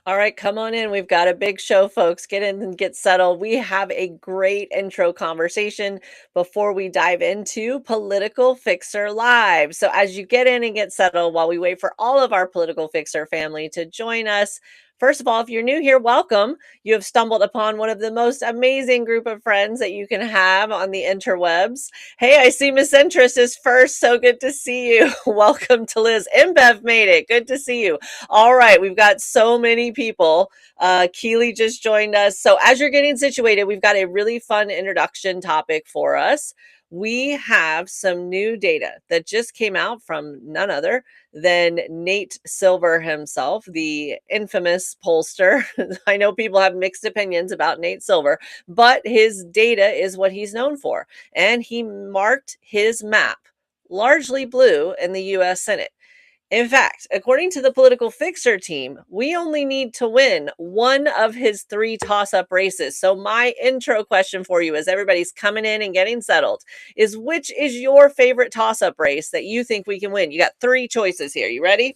All right, come on in. We've got a big show, folks. Get in and get settled. We have a great intro conversation before we dive into Political Fixer Live. So, as you get in and get settled while we wait for all of our Political Fixer family to join us, first of all, if you're new here, welcome. You have stumbled upon one of the most amazing group of friends that you can have on the interwebs. Hey, I see Miss Interest is first. So good to see you. Welcome to Liz. InBev made it. Good to see you. All right, we've got so many people. Keely just joined us. So, as you're getting situated, we've got a really fun introduction topic for us. We have some new data that just came out from none other than Nate Silver himself, the infamous pollster. I know people have mixed opinions about Nate Silver, but his data is what he's known for. And he marked his map largely blue in the US Senate. In fact, according to the Political Fixer team, we only need to win one of his three toss up races. So, my intro question for you as everybody's coming in and getting settled is which is your favorite toss up race that you think we can win? You got three choices here. You ready?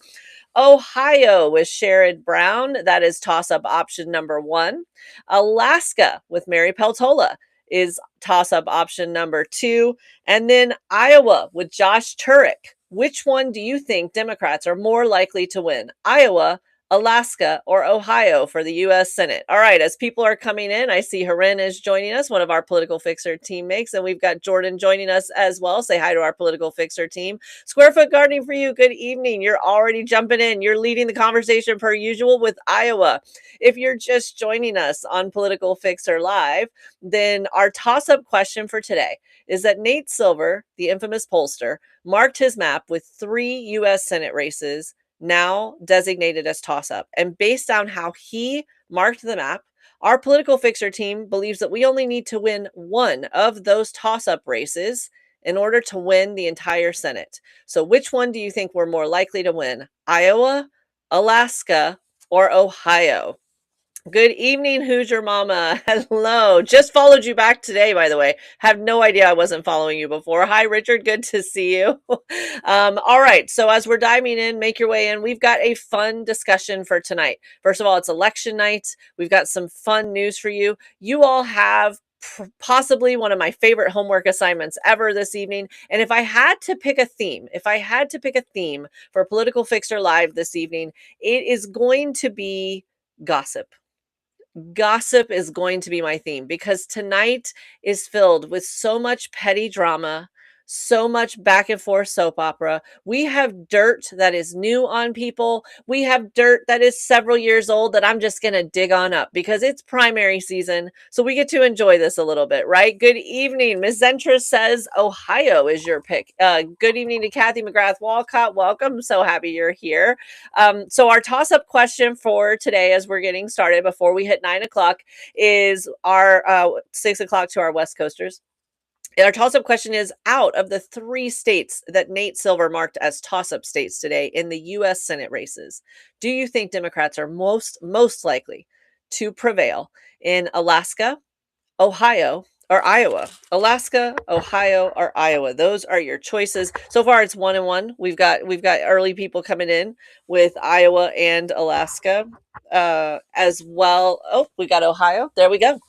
Ohio with Sherrod Brown. That is toss up option number one. Alaska with Mary Peltola is toss up option number two. And then Iowa with Josh Turek. Which one do you think Democrats are more likely to win? Iowa, Alaska, or Ohio for the U.S. Senate? All right, as people are coming in, I see Haren is joining us, one of our Political Fixer teammates, and we've got Jordan joining us as well. Say hi to our Political Fixer team. Square Foot Gardening for you, good evening. You're already jumping in. You're leading the conversation per usual with Iowa. If you're just joining us on Political Fixer Live, then our toss-up question for today is that Nate Silver, the infamous pollster, marked his map with three U.S. Senate races now designated as toss-up. And based on how he marked the map, our Political Fixer team believes that we only need to win one of those toss-up races in order to win the entire Senate. So which one do you think we're more likely to win? Iowa, Alaska, or Ohio? Good evening, who's your mama? Hello. Just followed you back today, by the way. Have no idea I wasn't following you before. Hi, Richard. Good to see you. All right. So, as we're diving in, make your way in. We've got a fun discussion for tonight. First of all, it's election night. We've got some fun news for you. You all have possibly one of my favorite homework assignments ever this evening. And if I had to pick a theme, for Political Fixer Live this evening, it is going to be gossip. Gossip is going to be my theme because tonight is filled with so much petty drama, so much back and forth soap opera. We have dirt that is new on people. We have dirt that is several years old that I'm just going to dig on up because it's primary season. So we get to enjoy this a little bit, right? Good evening. Ms. Zentra says Ohio is your pick. Good evening to Kathy McGrath Walcott. Welcome. So happy you're here. So our toss-up question for today, as we're getting started before we hit 9 o'clock, is our 6 o'clock to our West Coasters. Our toss-up question is, out of the three states that Nate Silver marked as toss-up states today in the U.S. Senate races, do you think Democrats are most likely to prevail in Alaska, Ohio, or Iowa? Alaska, Ohio, or Iowa. Those are your choices. So far, it's 1-1. We've got early people coming in with Iowa and Alaska as well. Oh, we got Ohio. There we go.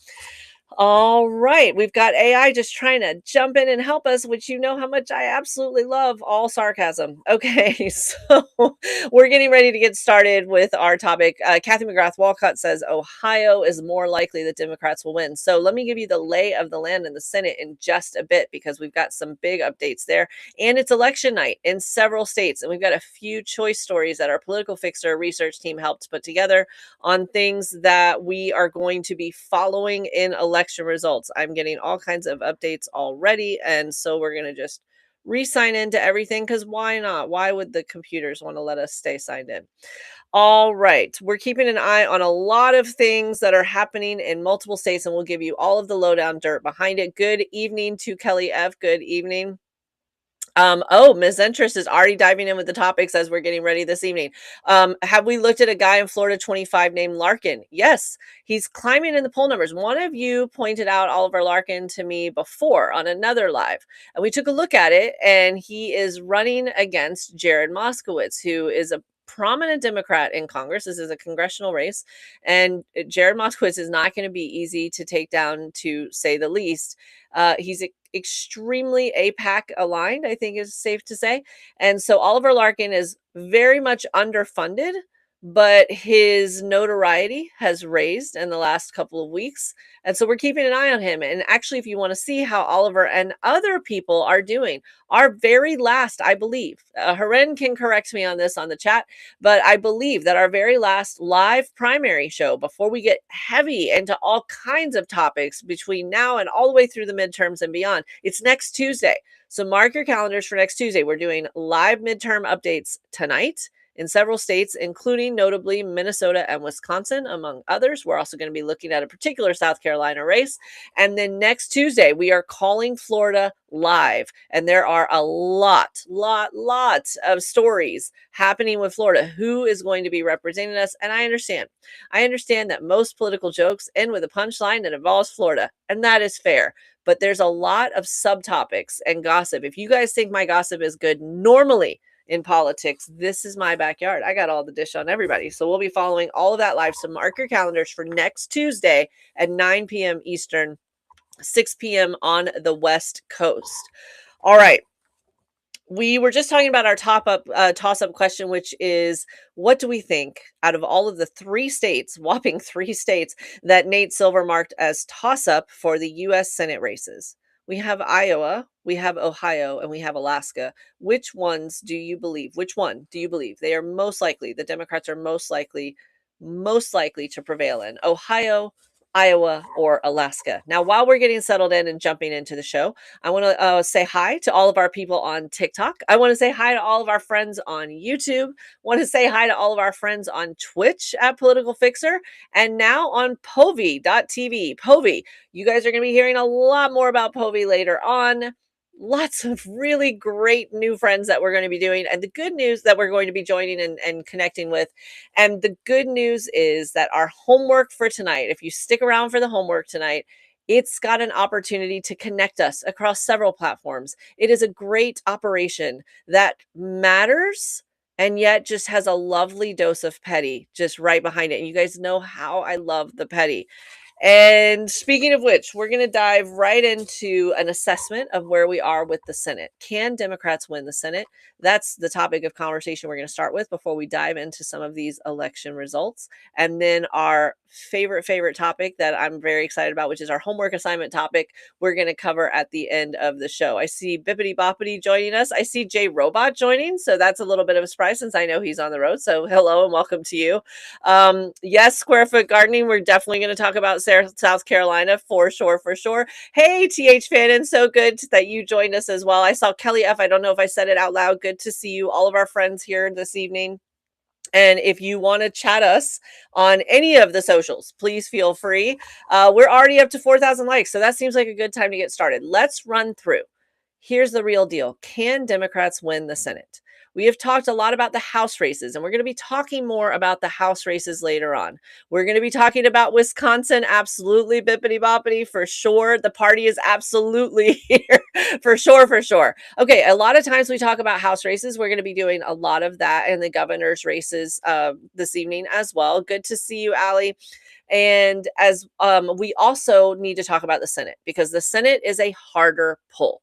All right. We've got AI just trying to jump in and help us, which you know how much I absolutely love all sarcasm. Okay. So we're getting ready to get started with our topic. Kathy McGrath Walcott says Ohio is more likely that Democrats will win. So let me give you the lay of the land in the Senate in just a bit because we've got some big updates there. And it's election night in several states. And we've got a few choice stories that our Political Fixer research team helped put together on things that we are going to be following in election results. I'm getting all kinds of updates already. And so we're going to just re-sign into everything because why not? Why would the computers want to let us stay signed in? All right. We're keeping an eye on a lot of things that are happening in multiple states, and we'll give you all of the lowdown dirt behind it. Good evening to Kelly F. Good evening. Ms. Interest is already diving in with the topics as we're getting ready this evening. Have we looked at a guy in Florida 25 named Larkin? Yes, he's climbing in the poll numbers. One of you pointed out Oliver Larkin to me before on another live, and we took a look at it, and he is running against Jared Moskowitz, who is a prominent Democrat in Congress. This is a congressional race, and Jared Moskowitz is not going to be easy to take down, to say the least. He's extremely APAC aligned, I think is safe to say. And so Oliver Larkin is very much underfunded, but his notoriety has raised in the last couple of weeks. And so we're keeping an eye on him. And actually, if you want to see how Oliver and other people are doing, our very last, I believe, Haren can correct me on this on the chat, but I believe that our very last live primary show before we get heavy into all kinds of topics between now and all the way through the midterms and beyond, it's next Tuesday. So mark your calendars for next Tuesday. We're doing live midterm updates tonight in several states, including notably Minnesota and Wisconsin, among others. We're also going to be looking at a particular South Carolina race. And then next Tuesday, we are calling Florida live. And there are a lot of stories happening with Florida. Who is going to be representing us? And I understand. I understand that most political jokes end with a punchline that involves Florida, and that is fair. But there's a lot of subtopics and gossip. If you guys think my gossip is good normally in politics, this is my backyard. I got all the dish on everybody. So we'll be following all of that live. So mark your calendars for next Tuesday at 9 p.m. Eastern, 6 p.m. on the West Coast. All right. We were just talking about our toss-up question, which is, what do we think out of all of the whopping three states that Nate Silver marked as toss-up for the U.S. Senate races? We have Iowa, we have Ohio, and we have Alaska. Which ones do you believe? Which one do you believe they are most likely? The Democrats are most likely to prevail in Ohio, Iowa, or Alaska. Now, while we're getting settled in and jumping into the show, I want to say hi to all of our people on TikTok. I want to say hi to all of our friends on YouTube. Want to say hi to all of our friends on Twitch at Political Fixer, and now on Povey.tv. Povey, you guys are going to be hearing a lot more about Povey later on. Lots of really great new friends that we're going to be doing, and the good news that we're going to be joining and connecting with. And the good news is that our homework for tonight, if you stick around for the homework tonight, it's got an opportunity to connect us across several platforms. It is a great operation that matters and yet just has a lovely dose of petty just right behind it. And you guys know how I love the petty. And speaking of which, we're going to dive right into an assessment of where we are with the Senate. Can Democrats win the Senate? That's the topic of conversation we're going to start with before we dive into some of these election results. And then our favorite topic that I'm very excited about, which is our homework assignment topic, we're going to cover at the end of the show. I see Bippity Boppity joining us. I see Jay Robot joining. So that's a little bit of a surprise since I know he's on the road. So hello and welcome to you. Yes, Square Foot Gardening. We're definitely going to talk about South Carolina for sure. Hey, TH Fannin, so good that you joined us as well. I saw Kelly F. I don't know if I said it out loud. Good to see you, all of our friends here this evening. And if you want to chat us on any of the socials, please feel free. We're already up to 4,000 likes, so that seems like a good time to get started. Let's run through. Here's the real deal. Can Democrats win the Senate? We have talked a lot about the House races, and we're going to be talking more about the House races later on. We're going to be talking about Wisconsin, absolutely, bippity boppity, for sure. The party is absolutely here, for sure. Okay, a lot of times we talk about House races. We're going to be doing a lot of that in the governor's races this evening as well. Good to see you, Allie. And as we also need to talk about the Senate, because the Senate is a harder pull.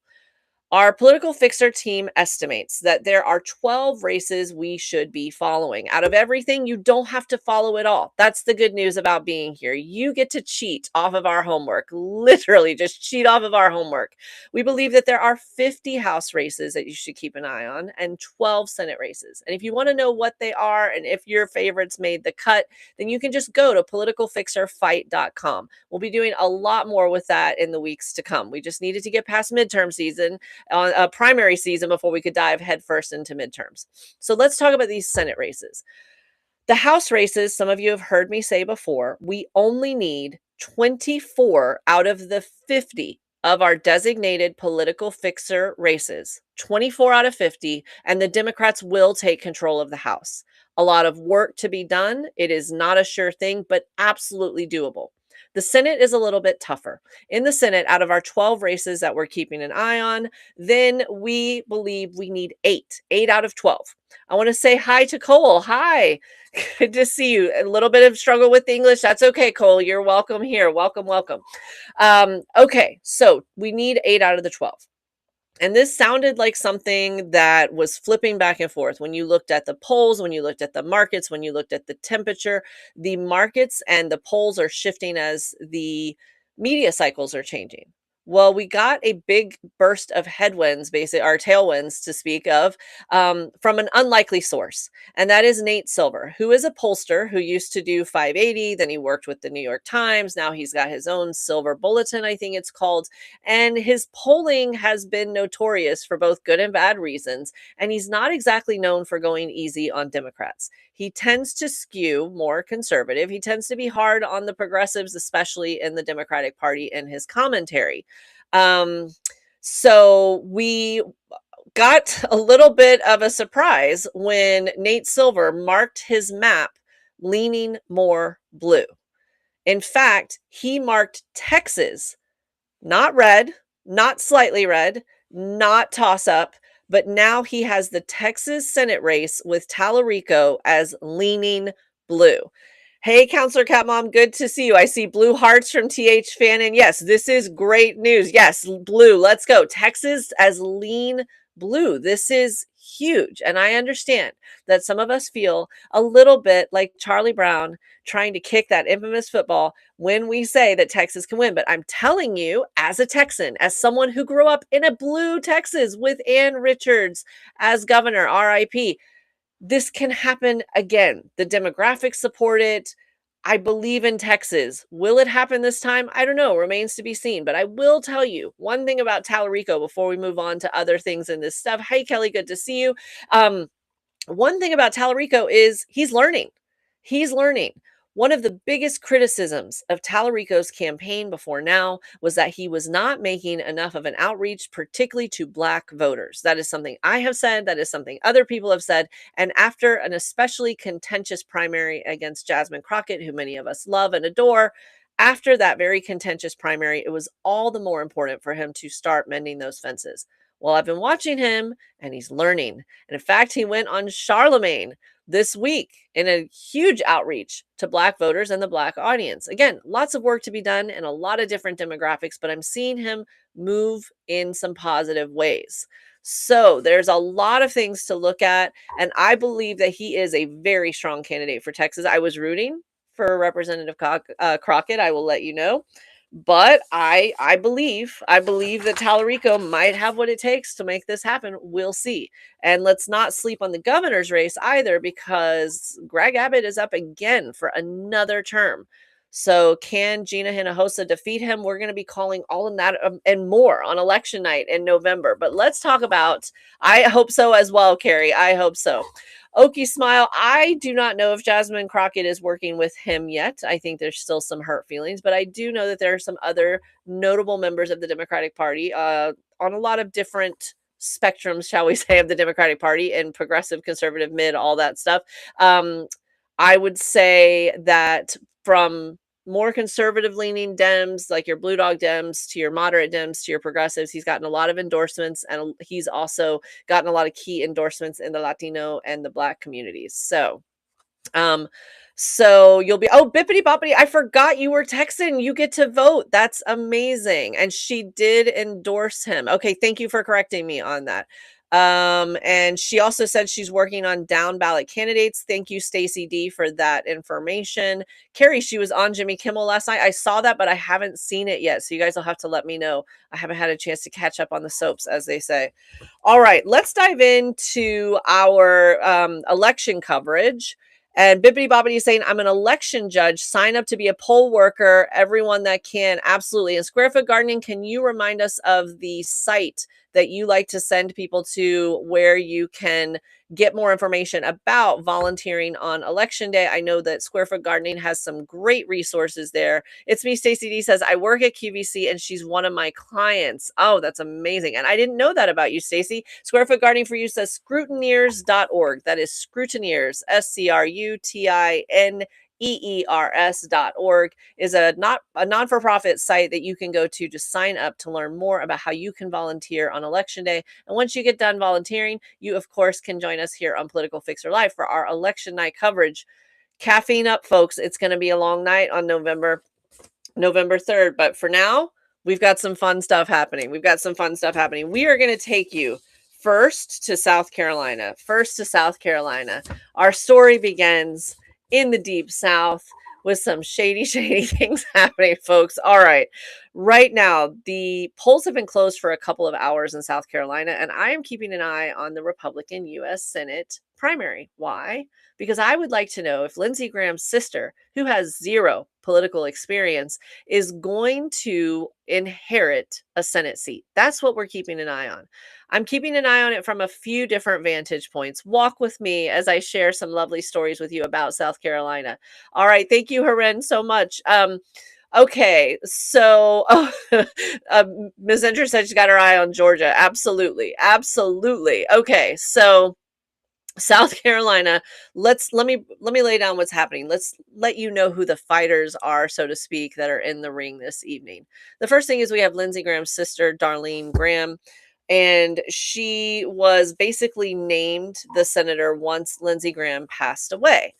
Our Political Fixer team estimates that there are 12 races we should be following. Out of everything, you don't have to follow it all. That's the good news about being here. You get to cheat off of our homework, literally just cheat off of our homework. We believe that there are 50 House races that you should keep an eye on and 12 Senate races. And if you want to know what they are and if your favorites made the cut, then you can just go to politicalfixerfight.com. We'll be doing a lot more with that in the weeks to come. We just needed to get past midterm season on a primary season before we could dive headfirst into midterms. So let's talk about these Senate races. The House races, some of you have heard me say before, we only need 24 out of the 50 of our designated Political Fixer races, 24 out of 50, and the Democrats will take control of the House. A lot of work to be done. It is not a sure thing, but absolutely doable. The Senate is a little bit tougher. In the Senate, out of our 12 races that we're keeping an eye on, then we believe we need eight out of 12. I want to say hi to Cole. Hi. Good to see you. A little bit of struggle with English. That's okay, Cole. You're welcome here. Welcome, welcome. Okay, so we need 8 out of the 12. And this sounded like something that was flipping back and forth when you looked at the polls, when you looked at the markets, when you looked at the temperature. The markets and the polls are shifting as the media cycles are changing. Well, we got a big burst of headwinds, basically, our tailwinds to speak of, from an unlikely source. And that is Nate Silver, who is a pollster who used to do 580. Then he worked with the New York Times. Now he's got his own Silver Bulletin, I think it's called. And his polling has been notorious for both good and bad reasons. And he's not exactly known for going easy on Democrats. He tends to skew more conservative. He tends to be hard on the progressives, especially in the Democratic Party, in his commentary. So we got a little bit of a surprise when Nate Silver marked his map leaning more blue. In fact, he marked Texas not red, not slightly red, not toss up, but now he has the Texas Senate race with Tallarico as leaning blue. Hey, Counselor Cat Mom, good to see you. I see blue hearts from TH Fan. And yes, this is great news. Yes, blue. Let's go. Texas as lean blue. This is huge. And I understand that some of us feel a little bit like Charlie Brown trying to kick that infamous football when we say that Texas can win. But I'm telling you, as a Texan, as someone who grew up in a blue Texas with Ann Richards as governor, RIP, this can happen again. The demographics support it. I believe in Texas. Will it happen this time? I don't know. Remains to be seen. But I will tell you one thing about Tallarico before we move on to other things in this stuff. Hey, Kelly, good to see you. One thing about Tallarico is he's learning. He's learning. One of the biggest criticisms of Tallarico's campaign before now was that he was not making enough of an outreach, particularly to Black voters. That is something I have said. That is something other people have said. And after an especially contentious primary against Jasmine Crockett, who many of us love and adore, after that very contentious primary, it was all the more important for him to start mending those fences. Well, I've been watching him and he's learning. And in fact, he went on Charlemagne this week in a huge outreach to Black voters and the Black audience. Again, lots of work to be done and a lot of different demographics, but I'm seeing him move in some positive ways. So there's a lot of things to look at. And I believe that he is a very strong candidate for Texas. I was rooting for Representative Crockett, I will let you know. But I believe that Tallarico might have what it takes to make this happen. We'll see. And let's not sleep on the governor's race either, because Greg Abbott is up again for another term. So can Gina Hinojosa defeat him? We're going to be calling all of that and more on election night in November. But let's talk about, I hope so as well, Carrie. I hope so. Okie Smile, I do not know if Jasmine Crockett is working with him yet. I think there's still some hurt feelings, but I do know that there are some other notable members of the Democratic Party on a lot of different spectrums, shall we say, of the Democratic Party, and progressive, conservative, mid, all that stuff. I would say that from more conservative leaning Dems, like your Blue Dog Dems, to your moderate Dems, to your progressives, he's gotten a lot of endorsements, and he's also gotten a lot of key endorsements in the Latino and the Black communities. So you'll be, oh, Bippity Boppity, I forgot you were Texan. You get to vote. That's amazing. And she did endorse him. Okay, thank you for correcting me on that. And she also said she's working on down ballot candidates. Thank you, Stacey D, for that information. Carrie, she was on Jimmy Kimmel last night. I saw that, but I haven't seen it yet. So you guys will have to let me know. I haven't had a chance to catch up on the soaps, as they say. All right, let's dive into our election coverage. And Bippity Boppity is saying, I'm an election judge. Sign up to be a poll worker. Everyone that can, absolutely. And Square Foot Gardening, can you remind us of the site that you like to send people to where you can get more information about volunteering on election day? I know that Square Foot Gardening has some great resources there. It's me, Stacey D says, I work at QVC and she's one of my clients. Oh, that's amazing. And I didn't know that about you, Stacey. Square Foot Gardening for You says scrutineers.org. That is scrutineers, SCRUTINEERS EERS.org is a non-for-profit site that you can go to sign up to learn more about how you can volunteer on election day. And once you get done volunteering, you of course can join us here on Political Fixer Live for our election night coverage. Caffeine up, folks. It's going to be a long night on November 3rd. But for now, we've got some fun stuff happening. We are going to take you first to South Carolina. Our story begins in the Deep South with some shady things happening, folks. All right. Right now, the polls have been closed for a couple of hours in South Carolina, and I am keeping an eye on the Republican U.S. Senate primary. Why? Because I would like to know if Lindsey Graham's sister, who has zero political experience, is going to inherit a Senate seat. That's what we're keeping an eye on. I'm keeping an eye on it from a few different vantage points. Walk with me as I share some lovely stories with you about South Carolina. All right. Thank you, Haren, so much. Okay, so Ms. Enter said she's got her eye on Georgia. Absolutely. Okay, so South Carolina, let me lay down what's happening. Let's let you know who the fighters are, so to speak, that are in the ring this evening. The first thing is we have Lindsey Graham's sister, Darlene Graham, and she was basically named the senator once Lindsey Graham passed away.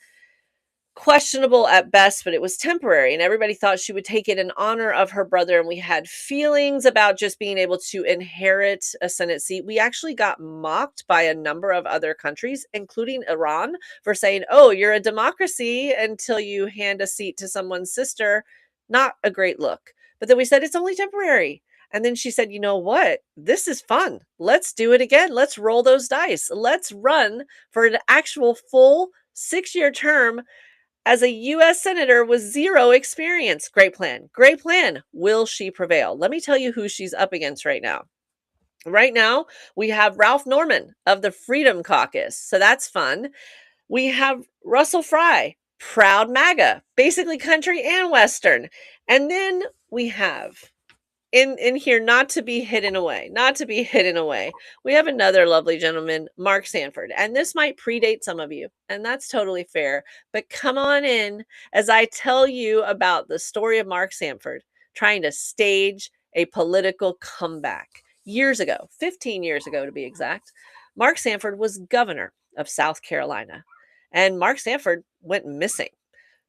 Questionable at best, but it was temporary, and everybody thought she would take it in honor of her brother, and we had feelings about just being able to inherit a Senate seat. We actually got mocked by a number of other countries, including Iran, for saying, oh, you're a democracy until you hand a seat to someone's sister. Not a great look. But then we said, it's only temporary. And then she said, you know what? This is fun. Let's do it again. Let's roll those dice. Let's run for an actual full 6-year term as a U.S. Senator with zero experience. Great plan. Will she prevail? Let me tell you who she's up against right now. Right now, we have Ralph Norman of the Freedom Caucus. So that's fun. We have Russell Fry, proud MAGA, basically country and Western. And then we have in here, not to be hidden away, we have another lovely gentleman, Mark Sanford. And this might predate some of you, and that's totally fair. But come on in as I tell you about the story of Mark Sanford trying to stage a political comeback. Years ago, 15 years ago to be exact, Mark Sanford was governor of South Carolina. And Mark Sanford went missing.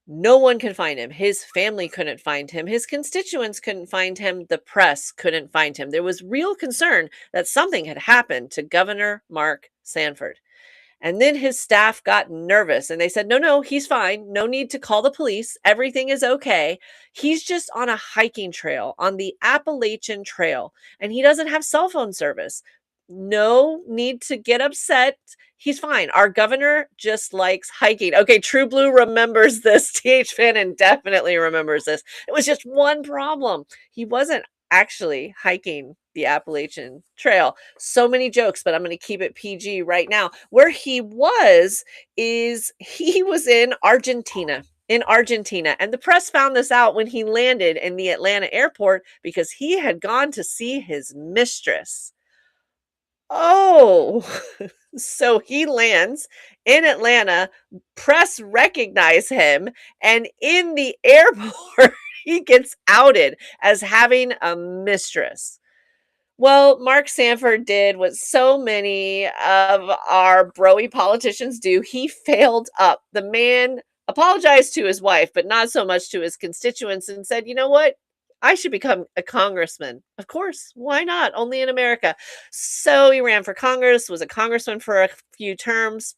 No one could find him. His family couldn't find him. His constituents couldn't find him. The press couldn't find him. There was real concern that something had happened to Governor Mark Sanford. And then his staff got nervous and they said, no, he's fine. No need to call the police. Everything is okay. He's just on a hiking trail on the Appalachian Trail, and he doesn't have cell phone service. No need to get upset. He's fine. Our governor just likes hiking. Okay, True Blue remembers this. TH Fannin definitely remembers this. It was just one problem. He wasn't actually hiking the Appalachian Trail. So many jokes, but I'm going to keep it PG right now. Where he was in Argentina. And the press found this out when he landed in the Atlanta airport because he had gone to see his mistress. Oh, so he lands in Atlanta, press recognize him, and in the airport, he gets outed as having a mistress. Well, Mark Sanford did what so many of our broy politicians do. He failed up. The man apologized to his wife, but not so much to his constituents, and said, you know what? I should become a congressman. Of course, why not? Only in America. So he ran for Congress, was a congressman for a few terms,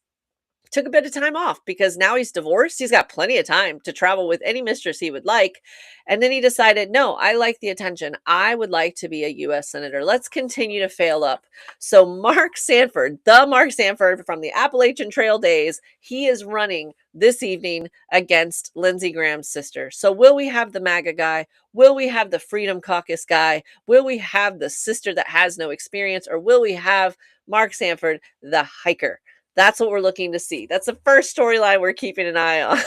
took a bit of time off because now he's divorced. He's got plenty of time to travel with any mistress he would like. And then he decided, no, I like the attention. I would like to be a U.S. Senator. Let's continue to fail up. So Mark Sanford, the Mark Sanford from the Appalachian Trail days, he is running this evening against Lindsey Graham's sister. So will we have the MAGA guy? Will we have the Freedom Caucus guy? Will we have the sister that has no experience? Or will we have Mark Sanford, the hiker? That's what we're looking to see. That's the first storyline we're keeping an eye on.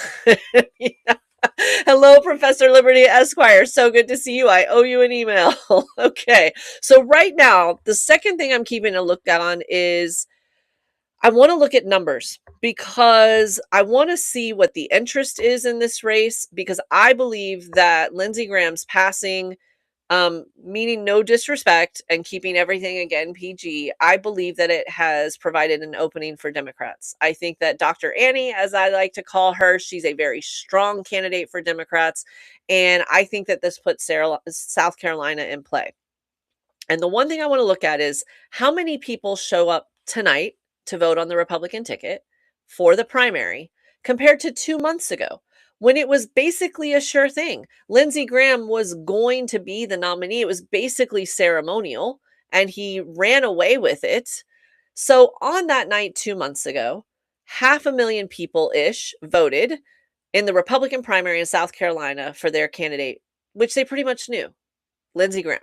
Hello, Professor Liberty Esquire. So good to see you. I owe you an email. Okay. So right now, the second thing I'm keeping a look on is I want to look at numbers because I want to see what the interest is in this race because I believe that Lindsey Graham's passing, meaning no disrespect and keeping everything again PG, I believe that it has provided an opening for Democrats. I think that Dr. Annie, as I like to call her, she's a very strong candidate for Democrats. And I think that this puts South Carolina in play. And the one thing I want to look at is how many people show up tonight to vote on the Republican ticket for the primary compared to 2 months ago when it was basically a sure thing. Lindsey Graham was going to be the nominee. It was basically ceremonial and he ran away with it. So on that night 2 months ago, 500,000 people ish voted in the Republican primary in South Carolina for their candidate, which they pretty much knew. Lindsey Graham.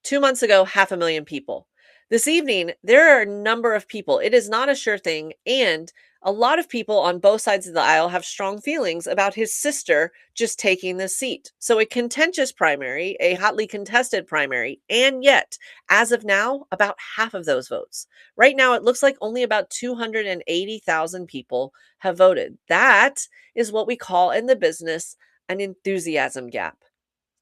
2 months ago, 500,000 people. This evening, there are a number of people. It is not a sure thing. And a lot of people on both sides of the aisle have strong feelings about his sister just taking the seat. So, a contentious primary, a hotly contested primary. And yet, as of now, about half of those votes. Right now, it looks like only about 280,000 people have voted. That is what we call in the business an enthusiasm gap.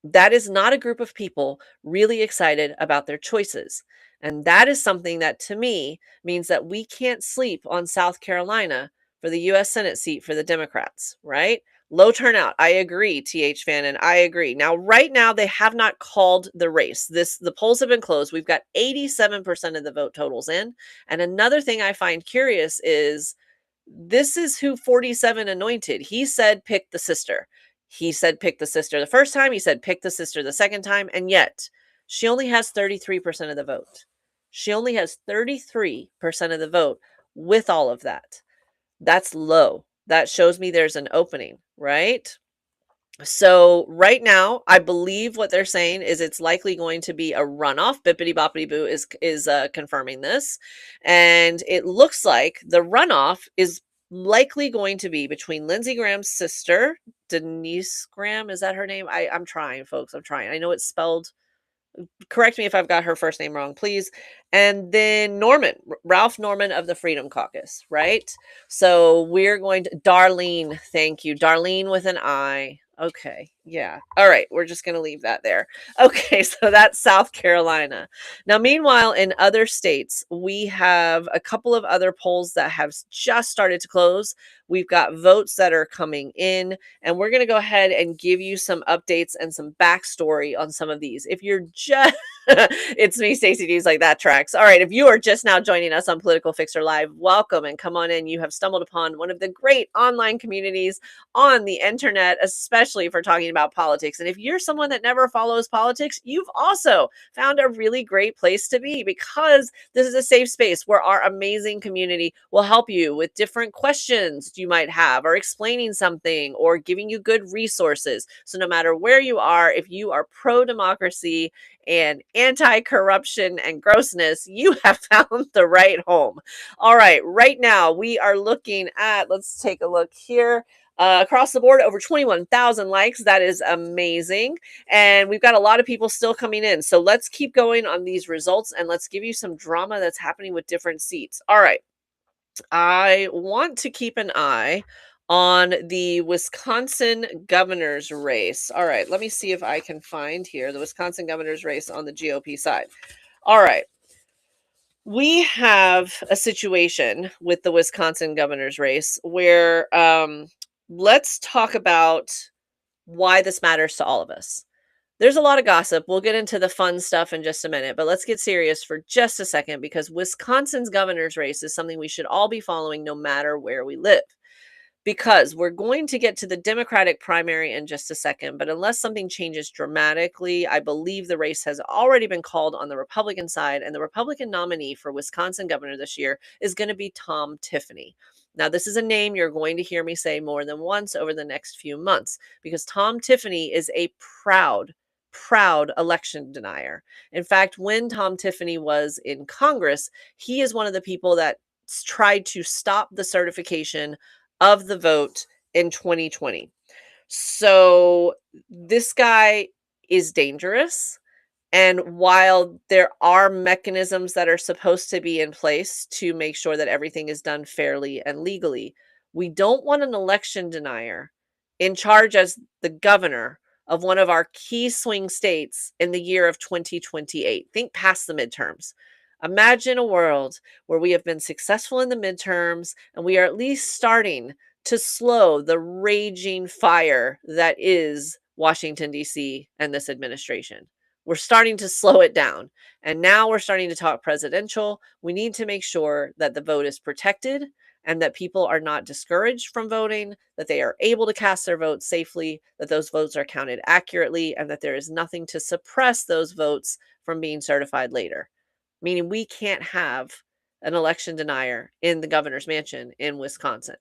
That is not a group of people really excited about their choices. And that is something that to me means that we can't sleep on South Carolina for the US Senate seat for the Democrats, right? Low turnout. I agree, TH Fan, and I agree. Now, right now, they have not called the race. The polls have been closed. We've got 87% of the vote totals in. And another thing I find curious is this is who 47 anointed. He said pick the sister. He said pick the sister the first time. He said pick the sister the second time. And yet she only has 33% of the vote. She only has 33% of the vote with all of that. That's low. That shows me there's an opening, right? So right now, I believe what they're saying is it's likely going to be a runoff. Bippity Boppity Boo is confirming this, and it looks like the runoff is likely going to be between Lindsey Graham's sister, Denise Graham. Is that her name? I'm trying, folks. I'm trying. I know it's spelled. Correct me if I've got her first name wrong, please. And then Norman, Ralph Norman of the Freedom Caucus, right? So we're going to Darlene. Thank you, Darlene with an I. Okay. Yeah. All right. We're just going to leave that there. Okay. So that's South Carolina. Now, meanwhile, in other states, we have a couple of other polls that have just started to close. We've got votes that are coming in, and we're going to go ahead and give you some updates and some backstory on some of these. If you're just, it's me, Stacey D's like that tracks. All right. If you are just now joining us on Political Fixer Live, welcome and come on in. You have stumbled upon one of the great online communities on the internet, especially for talking about politics. And if you're someone that never follows politics, you've also found a really great place to be because this is a safe space where our amazing community will help you with different questions you might have or explaining something or giving you good resources. So no matter where you are, if you are pro-democracy and anti-corruption and grossness, you have found the right home. All right, right now we are looking at, let's take a look here. Across the board, over 21,000 likes. That is amazing. And we've got a lot of people still coming in. So let's keep going on these results and let's give you some drama that's happening with different seats. All right. I want to keep an eye on the Wisconsin governor's race. All right. Let me see if I can find here the Wisconsin governor's race on the GOP side. All right. We have a situation with the Wisconsin governor's race where let's talk about why this matters to all of us. There's a lot of gossip. We'll get into the fun stuff in just a minute, but let's get serious for just a second because Wisconsin's governor's race is something we should all be following no matter where we live. Because we're going to get to the Democratic primary in just a second, but unless something changes dramatically, I believe the race has already been called on the Republican side, and the Republican nominee for Wisconsin governor this year is going to be Tom Tiffany. Now, this is a name you're going to hear me say more than once over the next few months because Tom Tiffany is a proud election denier. In fact, when Tom Tiffany was in Congress, he is one of the people that tried to stop the certification of the vote in 2020. So this guy is dangerous And while there are mechanisms that are supposed to be in place to make sure that everything is done fairly and legally, we don't want an election denier in charge as the governor of one of our key swing states in the year of 2028. Think past the midterms. Imagine a world where we have been successful in the midterms and we are at least starting to slow the raging fire that is Washington, D.C. and this administration. We're starting to slow it down. And now we're starting to talk presidential. We need to make sure that the vote is protected and that people are not discouraged from voting, that they are able to cast their votes safely, that those votes are counted accurately, and that there is nothing to suppress those votes from being certified later. Meaning we can't have an election denier in the governor's mansion in Wisconsin.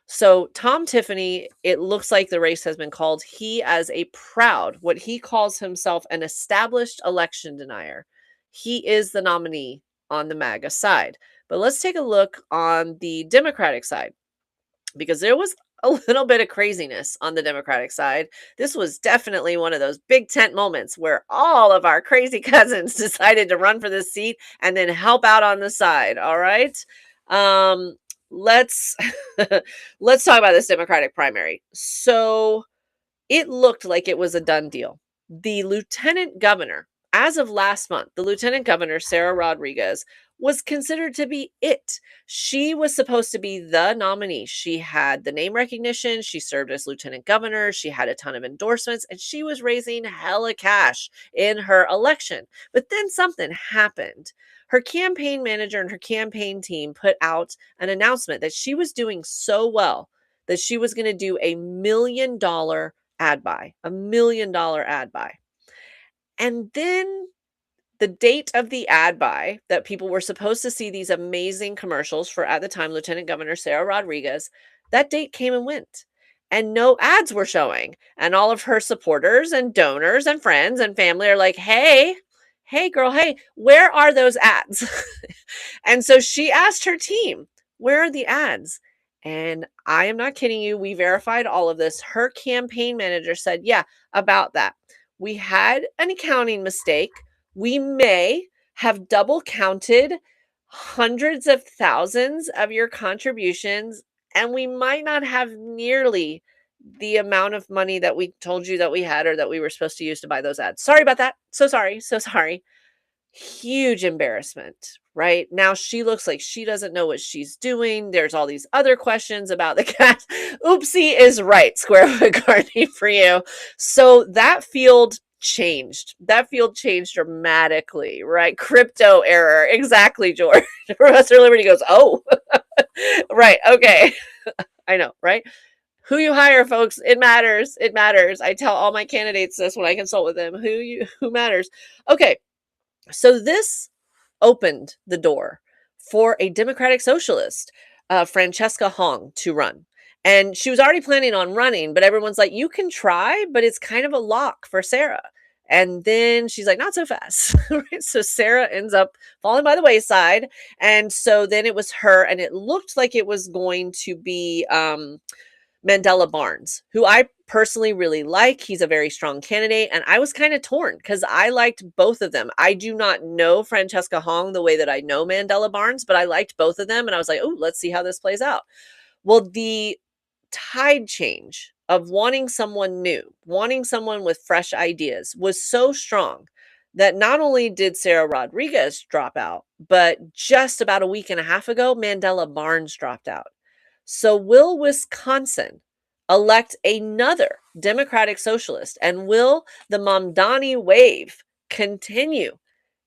So Tom Tiffany, it looks like the race has been called. He, as a proud, what he calls himself, an established election denier, he is the nominee on the MAGA side. But let's take a look on the Democratic side, because there was a little bit of craziness on the Democratic side. This was definitely one of those big tent moments where all of our crazy cousins decided to run for this seat and then help out on the side. All right. Um, let's let's talk about this Democratic primary. So it looked like it was a done deal. The lieutenant governor, as of last month, the lieutenant governor, Sarah Rodriguez, was considered to be it. She was supposed to be the nominee. She had the name recognition. She served as lieutenant governor. She had a ton of endorsements, and she was raising hella cash in her election. But then something happened. Her campaign manager and her campaign team put out an announcement that she was doing so well that she was going to do $1 million ad buy, $1 million ad buy. And then the date of the ad buy that people were supposed to see these amazing commercials for, at the time, Lieutenant Governor Sarah Rodriguez, that date came and went. And no ads were showing. And all of her supporters and donors and friends and family are like, hey, girl, hey, where are those ads? And so she asked her team, where are the ads? And I am not kidding you. We verified all of this. Her campaign manager said, yeah, about that. We had an accounting mistake. We may have double counted hundreds of thousands of your contributions, and we might not have nearly the amount of money that we told you that we had or that we were supposed to use to buy those ads. Sorry about that. So sorry. So sorry. Huge embarrassment, right? Now she looks like she doesn't know what she's doing. There's all these other questions about the cat. Oopsie is right, Square McCartney, for you. So that field changed. That field changed dramatically, right? Crypto error. Exactly, George. Professor Liberty goes, oh, right. Okay. I know, right? Who you hire, folks, it matters. It matters. I tell all my candidates this when I consult with them. Who matters? Okay. So this opened the door for a Democratic socialist, Francesca Hong, to run. And she was already planning on running, but everyone's like, you can try, but it's kind of a lock for Sarah. And then she's like, not so fast. Right? So Sarah ends up falling by the wayside. And so then it was her, and it looked like it was going to be Mandela Barnes, who I personally really like. He's a very strong candidate. And I was kind of torn because I liked both of them. I do not know Francesca Hong the way that I know Mandela Barnes, but I liked both of them. And I was like, oh, let's see how this plays out. Well, the tide change of wanting someone new, wanting someone with fresh ideas was so strong that not only did Sarah Rodriguez drop out, but just about a week and a half ago, Mandela Barnes dropped out. So will Wisconsin elect another Democratic socialist? And will the Mamdani wave continue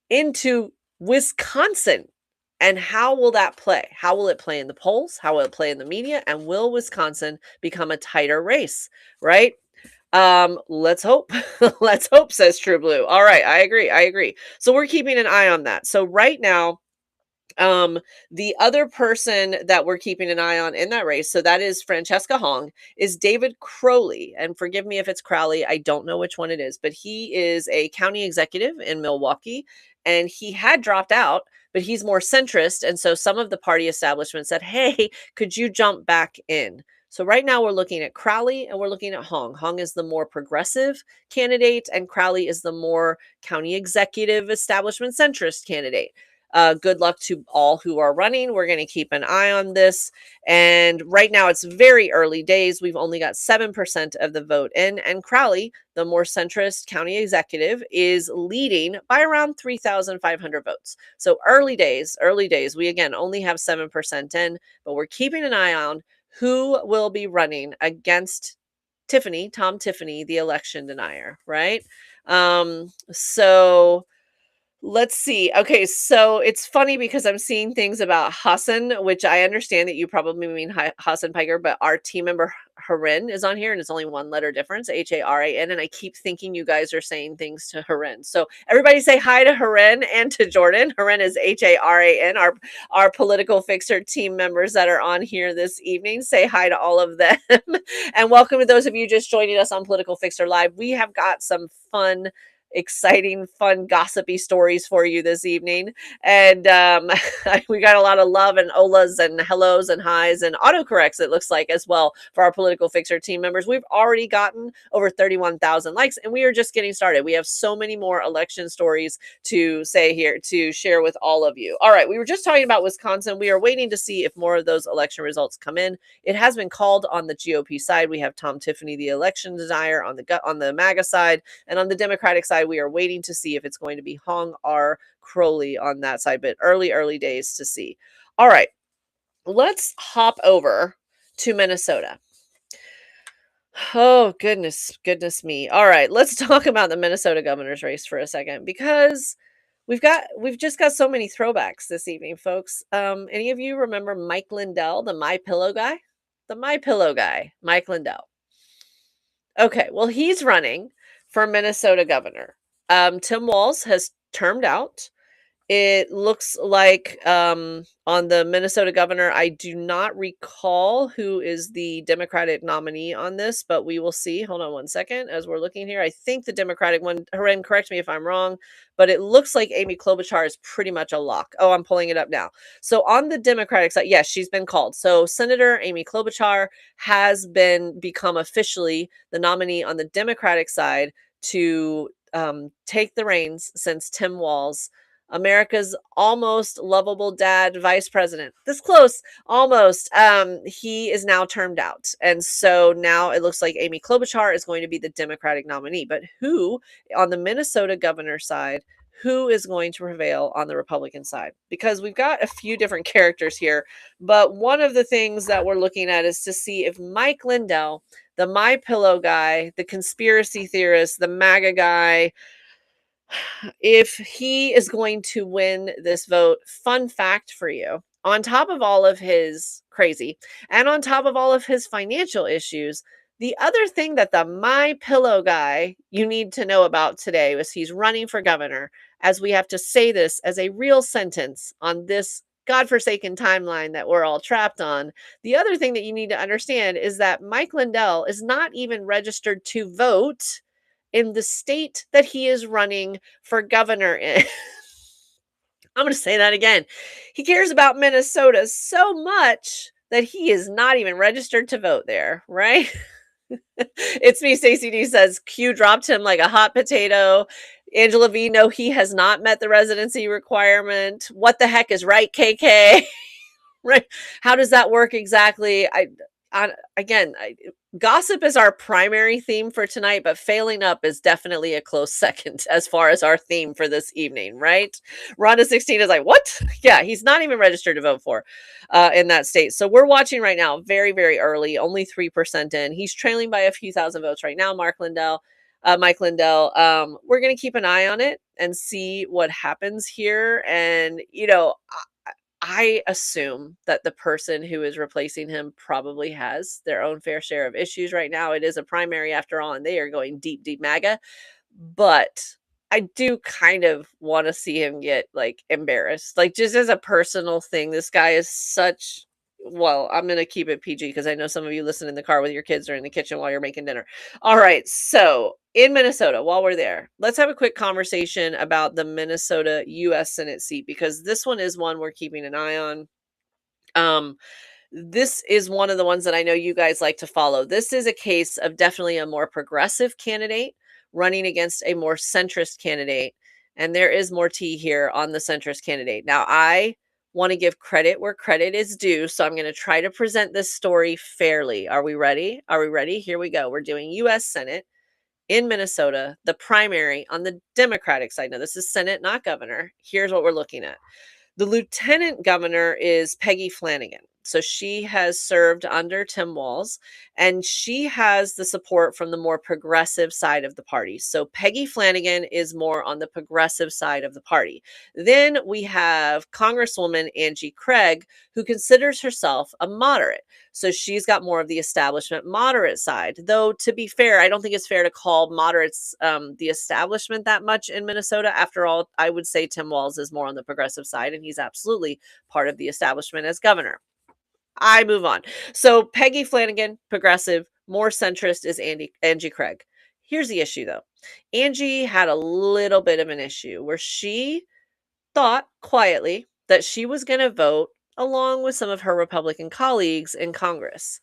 into Wisconsin? And how will that play? How will it play in the polls? How will it play in the media? And will Wisconsin become a tighter race, right? Let's hope. Let's hope, says True Blue. All right, I agree. So we're keeping an eye on that. So right now, the other person that we're keeping an eye on in that race, so that is Francesca Hong, is David Crowley. And forgive me if it's Crowley, I don't know which one it is, but he is a county executive in Milwaukee, and he had dropped out, but he's more centrist. And so some of the party establishment said, hey, could you jump back in? So right now we're looking at Crowley and we're looking at Hong. Hong is the more progressive candidate, and Crowley is the more county executive establishment centrist candidate. Good luck to all who are running. We're going to keep an eye on this. And right now it's very early days. We've only got 7% of the vote in. And Crowley, the more centrist county executive, is leading by around 3,500 votes. So early days, early days. We again only have 7% in, but we're keeping an eye on who will be running against Tom Tiffany, the election denier, right? So let's see. Okay, so it's funny because I'm seeing things about Hassan, which I understand that you probably mean Hassan Piker, but our team member Haran is on here and it's only one letter difference, Haran. And I keep thinking you guys are saying things to Haran. So everybody say hi to Haran and to Jordan. Haran is Haran, our political fixer team members that are on here this evening. Say hi to all of them. And welcome to those of you just joining us on Political Fixer Live. We have got some fun, exciting, fun, gossipy stories for you this evening. And we got a lot of love and olas and hellos and highs and autocorrects, it looks like, as well for our Political Fixer team members. We've already gotten over 31,000 likes, and we are just getting started. We have so many more election stories to say here to share with all of you. All right, we were just talking about Wisconsin. We are waiting to see if more of those election results come in. It has been called on the GOP side. We have Tom Tiffany, the election denier, on the MAGA side, and on the Democratic side, we are waiting to see if it's going to be Hong or Crowley on that side, but early days to see. All right, let's hop over to Minnesota. Oh, goodness me. All right, let's talk about the Minnesota governor's race for a second, because we've just got so many throwbacks this evening, folks. Any of you remember Mike Lindell, the My Pillow guy? The My Pillow guy, Mike Lindell. Okay, well, he's running for Minnesota governor. Tim Walz has termed out. It looks like on the Minnesota governor, I do not recall who is the Democratic nominee on this, but we will see. Hold on one second as we're looking here. I think the Democratic one, Haran, correct me if I'm wrong, but it looks like Amy Klobuchar is pretty much a lock. Oh, I'm pulling it up now. So on the Democratic side, yes, she's been called. So Senator Amy Klobuchar has become officially the nominee on the Democratic side to take the reins since Tim Walz, America's almost lovable dad, vice president. This close, almost. He is now termed out. And so now it looks like Amy Klobuchar is going to be the Democratic nominee. But who on the Minnesota governor side, who is going to prevail on the Republican side? Because we've got a few different characters here. But one of the things that we're looking at is to see if Mike Lindell, the My Pillow guy, the conspiracy theorist, the MAGA guy, if he is going to win this vote. Fun fact for you, on top of all of his crazy and on top of all of his financial issues, the other thing that the My Pillow guy you need to know about today was he's running for governor, as we have to say this as a real sentence on this godforsaken timeline that we're all trapped on. The other thing that you need to understand is that Mike Lindell is not even registered to vote in the state that he is running for governor in. I'm going to say that again. He cares about Minnesota so much that he is not even registered to vote there, right? It's me, Stacey D says, Q dropped him like a hot potato. Angela V, no, he has not met the residency requirement. What the heck is right, KK? Right? How does that work exactly? Gossip is our primary theme for tonight, but failing up is definitely a close second as far as our theme for this evening, right? Rhonda 16 is like, what? Yeah, he's not even registered to vote for in that state. So we're watching right now, very, very early, only 3% in. He's trailing by a few thousand votes right now, Mike Lindell. We're going to keep an eye on it and see what happens here. And, I assume that the person who is replacing him probably has their own fair share of issues right now. It is a primary after all, and they are going deep, deep MAGA. But I do kind of want to see him get embarrassed. Just as a personal thing, this guy is such. Well, I'm going to keep it PG because I know some of you listen in the car with your kids or in the kitchen while you're making dinner. All right. So in Minnesota, while we're there, let's have a quick conversation about the Minnesota U.S. Senate seat, because this one is one we're keeping an eye on. This is one of the ones that I know you guys like to follow. This is a case of definitely a more progressive candidate running against a more centrist candidate. And there is more tea here on the centrist candidate. Now, I want to give credit where credit is due. So I'm going to try to present this story fairly. Are we ready? Are we ready? Here we go. We're doing US Senate in Minnesota, the primary on the Democratic side. Now, this is Senate, not governor. Here's what we're looking at. The lieutenant governor is Peggy Flanagan. So she has served under Tim Walz, and she has the support from the more progressive side of the party. So Peggy Flanagan is more on the progressive side of the party. Then we have Congresswoman Angie Craig, who considers herself a moderate. So she's got more of the establishment moderate side. Though, to be fair, I don't think it's fair to call moderates the establishment that much in Minnesota. After all, I would say Tim Walz is more on the progressive side, and he's absolutely part of the establishment as governor. I move on. So Peggy Flanagan, progressive, more centrist is Angie Craig. Here's the issue though. Angie had a little bit of an issue where she thought quietly that she was going to vote along with some of her Republican colleagues in Congress.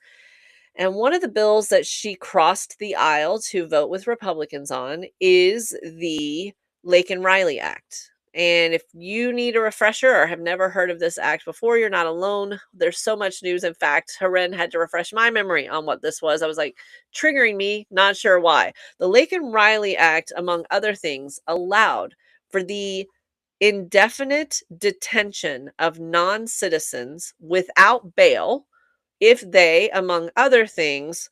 And one of the bills that she crossed the aisle to vote with Republicans on is the Laken Riley Act. And if you need a refresher or have never heard of this act before, you're not alone. There's so much news. In fact, Haren had to refresh my memory on what this was. I was like, triggering me, not sure why. The Laken Riley Act, among other things, allowed for the indefinite detention of non citizens without bail if they, among other things,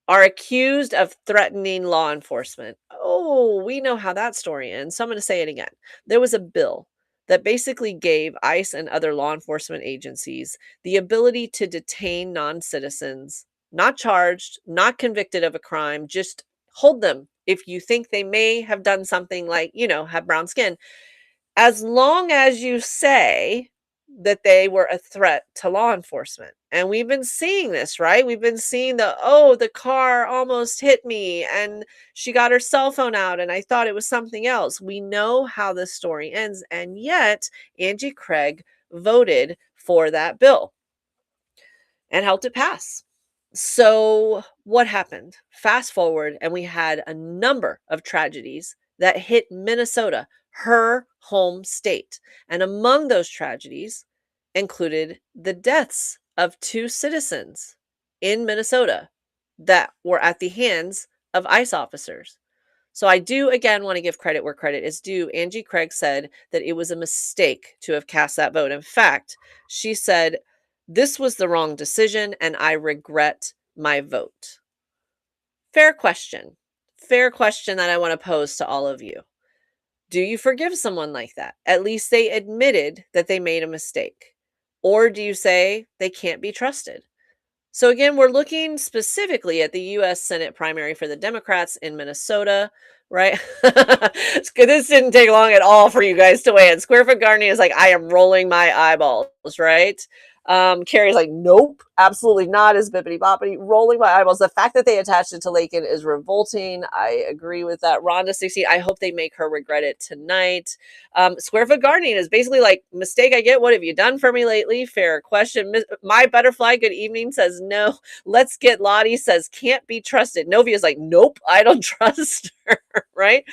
are accused of threatening law enforcement. Oh, we know how that story ends. So I'm going to say it again. There was a bill that basically gave ICE and other law enforcement agencies the ability to detain non citizens, not charged, not convicted of a crime, just hold them if you think they may have done something like, have brown skin, as long as you say that they were a threat to law enforcement. And we've been seeing this, right? We've been seeing the car almost hit me and she got her cell phone out and I thought it was something else. We know how this story ends. And yet, Angie Craig voted for that bill and helped it pass. So, what happened? Fast forward, and we had a number of tragedies that hit Minnesota, her home state. And among those tragedies included the deaths of two citizens in Minnesota that were at the hands of ICE officers. So I do again want to give credit where credit is due. Angie Craig said that it was a mistake to have cast that vote. In fact, she said, "This was the wrong decision and I regret my vote." Fair question. Fair question that I want to pose to all of you. Do you forgive someone like that? At least they admitted that they made a mistake. Or do you say they can't be trusted? So again, we're looking specifically at the US Senate primary for the Democrats in Minnesota, right? It's good. This didn't take long at all for you guys to weigh in. Squarefoot Gardening is like, I am rolling my eyeballs, right? Carrie's like, nope, absolutely not. Is bippity boppity rolling my eyeballs. The fact that they attached it to Laken is revolting. I agree with that. Rhonda 60, I hope they make her regret it tonight. Squarefoot Gardening is basically like, mistake I get. What have you done for me lately? Fair question. My Butterfly, good evening, says no. Let's Get Lottie says can't be trusted. Novia's like, nope, I don't trust her, right?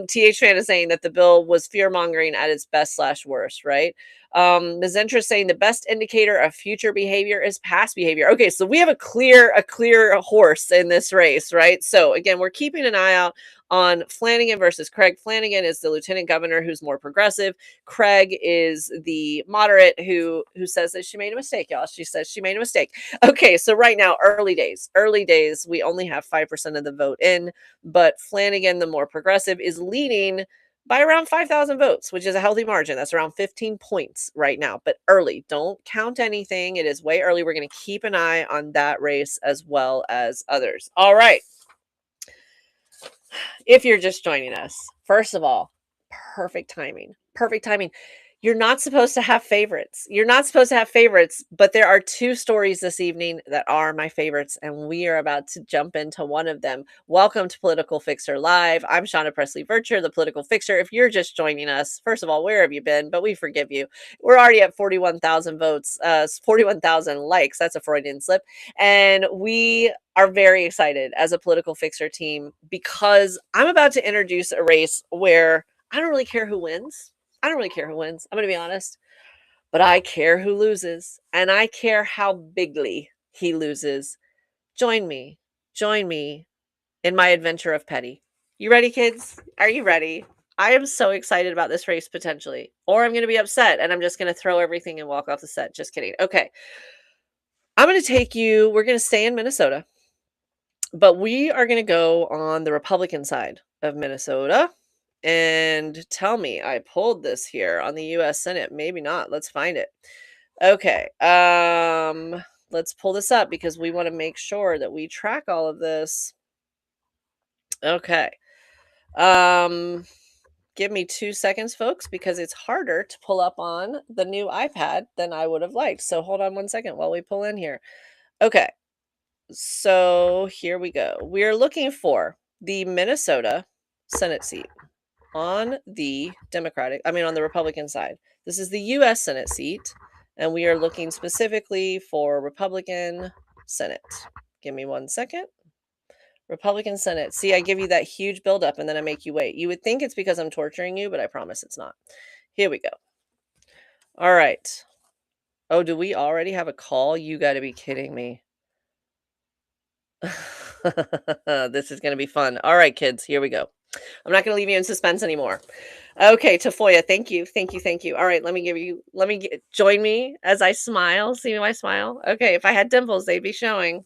TH Fan is saying that the bill was fear mongering at its best / worst, right? Ms. Interest saying the best indicator of future behavior is past behavior. Okay, so we have a clear horse in this race, right? So again, we're keeping an eye out on Flanagan versus Craig. Flanagan is the lieutenant governor who's more progressive. Craig is the moderate who says that she made a mistake, y'all. She says she made a mistake. Okay, so right now, early days, we only have 5% of the vote in, but Flanagan, the more progressive, is leading by around 5,000 votes, which is a healthy margin. That's around 15 points right now, but early. Don't count anything. It is way early. We're going to keep an eye on that race as well as others. All right. If you're just joining us, first of all, perfect timing. Perfect timing. You're not supposed to have favorites. You're not supposed to have favorites, but there are 2 stories this evening that are my favorites, and we are about to jump into one of them. Welcome to Political Fixer Live. I'm Shauna Presley Vircher, the Political Fixer. If you're just joining us, first of all, where have you been? But we forgive you. We're already at 41,000 votes, 41,000 likes. That's a Freudian slip. And we are very excited as a Political Fixer team because I'm about to introduce a race where I don't really care who wins. I don't really care who wins. I'm going to be honest, but I care who loses, and I care how bigly he loses. Join me. Join me in my adventure of petty. You ready, kids? Are you ready? I am so excited about this race potentially. Or I'm going to be upset and I'm just going to throw everything and walk off the set. Just kidding. Okay. I'm going to take you, we're going to stay in Minnesota, but we are going to go on the Republican side of Minnesota. And tell me, I pulled this here on the US Senate. Maybe not. Let's find it. Okay. Let's pull this up because we want to make sure that we track all of this. Okay. Give me 2 seconds, folks, because it's harder to pull up on the new iPad than I would have liked. So hold on 1 second while we pull in here. Okay. So here we go. We're looking for the Minnesota Senate seat on the on the Republican side. This is the US Senate seat, and we are looking specifically for Republican Senate. Give me 1 second. Republican Senate. See, I give you that huge buildup and then I make you wait. You would think it's because I'm torturing you, but I promise it's not. Here we go. All right. Oh, do we already have a call? You got to be kidding me. This is going to be fun. All right, kids, here we go. I'm not going to leave you in suspense anymore. Okay, Tafoya, thank you. Thank you. Thank you. All right, join me as I smile. See my smile? Okay, if I had dimples, they'd be showing.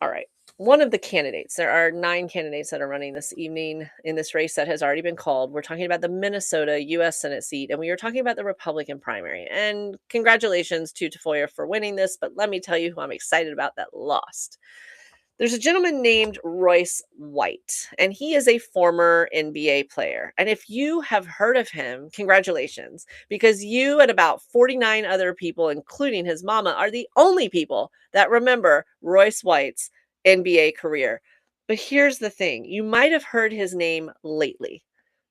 All right. One of the candidates, there are 9 candidates that are running this evening in this race that has already been called. We're talking about the Minnesota US Senate seat, and we are talking about the Republican primary. And congratulations to Tafoya for winning this, but let me tell you who I'm excited about that lost. There's a gentleman named Royce White, and he is a former NBA player. And if you have heard of him, congratulations, because you and about 49 other people, including his mama, are the only people that remember Royce White's NBA career. But here's the thing, you might have heard his name lately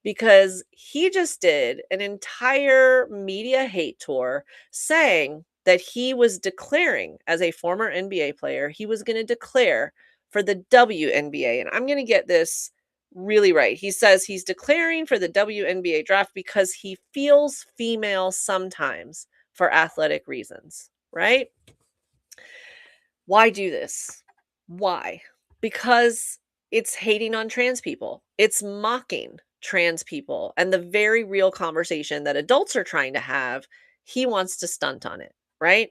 because he just did an entire media hate tour saying that he was declaring as a former NBA player, he was going to declare for the WNBA. And I'm going to get this really right. He says he's declaring for the WNBA draft because he feels female sometimes for athletic reasons, right? Why do this? Why? Because it's hating on trans people. It's mocking trans people and the very real conversation that adults are trying to have. He wants to stunt on it, right?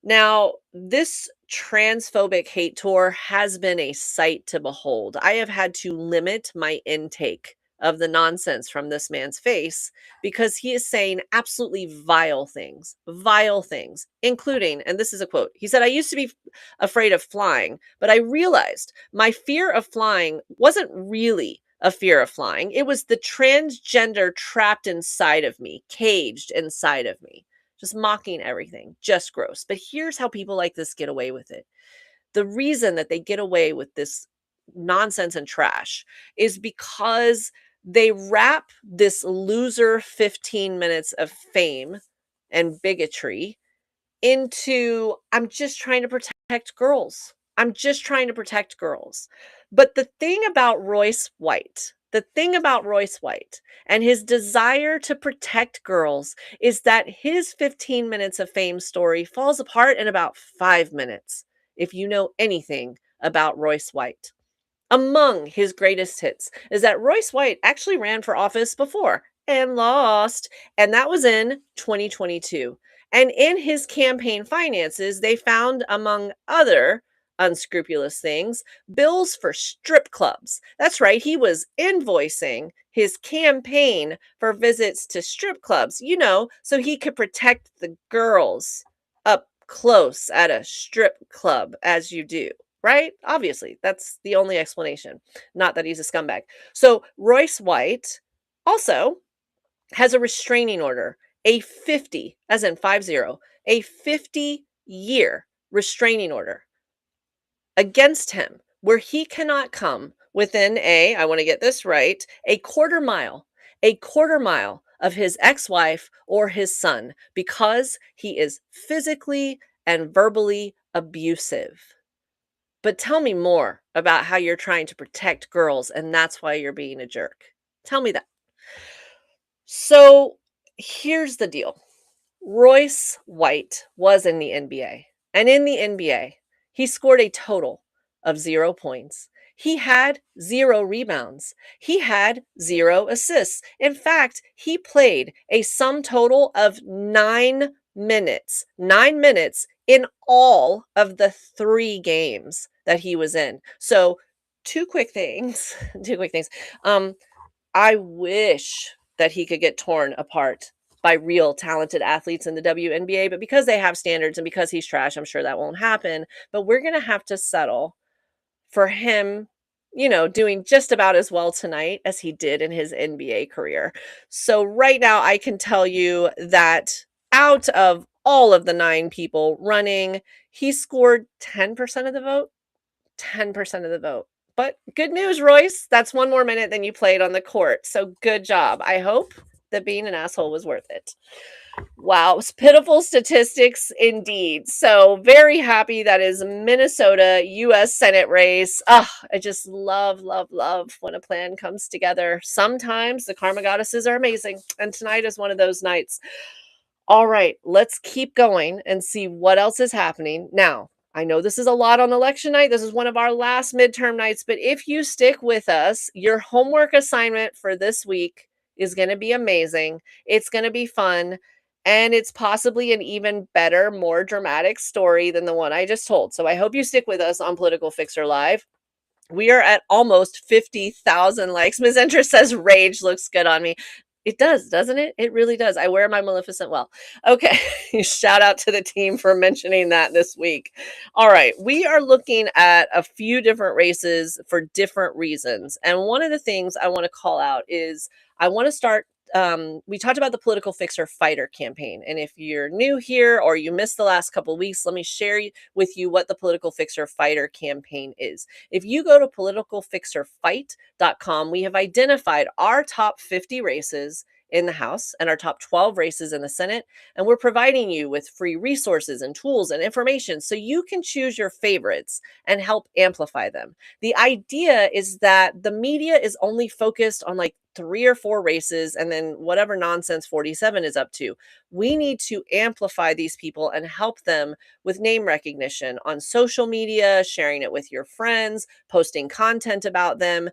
Now, this transphobic hate tour has been a sight to behold. I have had to limit my intake of the nonsense from this man's face because he is saying absolutely vile things, including, and this is a quote, he said, "I used to be afraid of flying, but I realized my fear of flying wasn't really a fear of flying. It was the transgender trapped inside of me, caged inside of me." Just mocking everything, just gross. But here's how people like this get away with it. The reason that they get away with this nonsense and trash is because they wrap this loser 15 minutes of fame and bigotry into, I'm just trying to protect girls. I'm just trying to protect girls. But the thing about Royce White and his desire to protect girls is that his 15 minutes of fame story falls apart in about 5 minutes. If you know anything about Royce White, among his greatest hits is that Royce White actually ran for office before and lost, and that was in 2022. And in his campaign finances, they found, among other unscrupulous things, bills for strip clubs. That's right, he was invoicing his campaign for visits to strip clubs, so he could protect the girls up close at a strip club, as you do. Right? Obviously, that's the only explanation. Not that he's a scumbag. So Royce White also has a restraining order, a 50, as in 50, a 50-year restraining order against him where he cannot come within I want to get this right, a quarter mile of his ex-wife or his son because he is physically and verbally abusive. But tell me more about how you're trying to protect girls and that's why you're being a jerk. Tell me that. So here's the deal. Royce White was in the NBA. And in the NBA, he scored a total of 0 points. He had 0 rebounds. He had 0 assists. In fact, he played a sum total of 9 minutes. 9 minutes in all of the 3 games that he was in. So, two quick things. Two quick things. I wish that he could get torn apart by real talented athletes in the WNBA, but because they have standards and because he's trash, I'm sure that won't happen. But we're going to have to settle for him, doing just about as well tonight as he did in his NBA career. So right now, I can tell you that out of all of the 9 people running, he scored 10% of the vote. 10% of the vote. But good news, Royce. That's 1 more minute than you played on the court. So good job. I hope that being an asshole was worth it. Wow, pitiful statistics indeed. So very happy that is Minnesota U.S. Senate race. I just love, love, love when a plan comes together. Sometimes the karma goddesses are amazing, and tonight is one of those nights. All right, let's keep going and see what else is happening. Now, I know this is a lot on election night. This is one of our last midterm nights, but if you stick with us, your homework assignment for this week is going to be amazing. It's going to be fun, and it's possibly an even better, more dramatic story than the one I just told. So I hope you stick with us on Political Fixer Live. We are at almost 50,000 likes. Ms. Interest says rage looks good on me. It does, doesn't it? It really does. I wear my Maleficent well. Okay. Shout out to the team for mentioning that this week. All right. We are looking at a few different races for different reasons. And one of the things I want to call out is I want to start. We talked about the Political Fixer Fighter campaign. And if you're new here or you missed the last couple of weeks, let me share with you what the Political Fixer Fighter campaign is. If you go to politicalfixerfight.com, we have identified our top 50 races in the House and our top 12 races in the Senate. And we're providing you with free resources and tools and information so you can choose your favorites and help amplify them. The idea is that the media is only focused on like 3 or 4 races and then whatever nonsense 47 is up to. We need to amplify these people and help them with name recognition on social media, sharing it with your friends, posting content about them,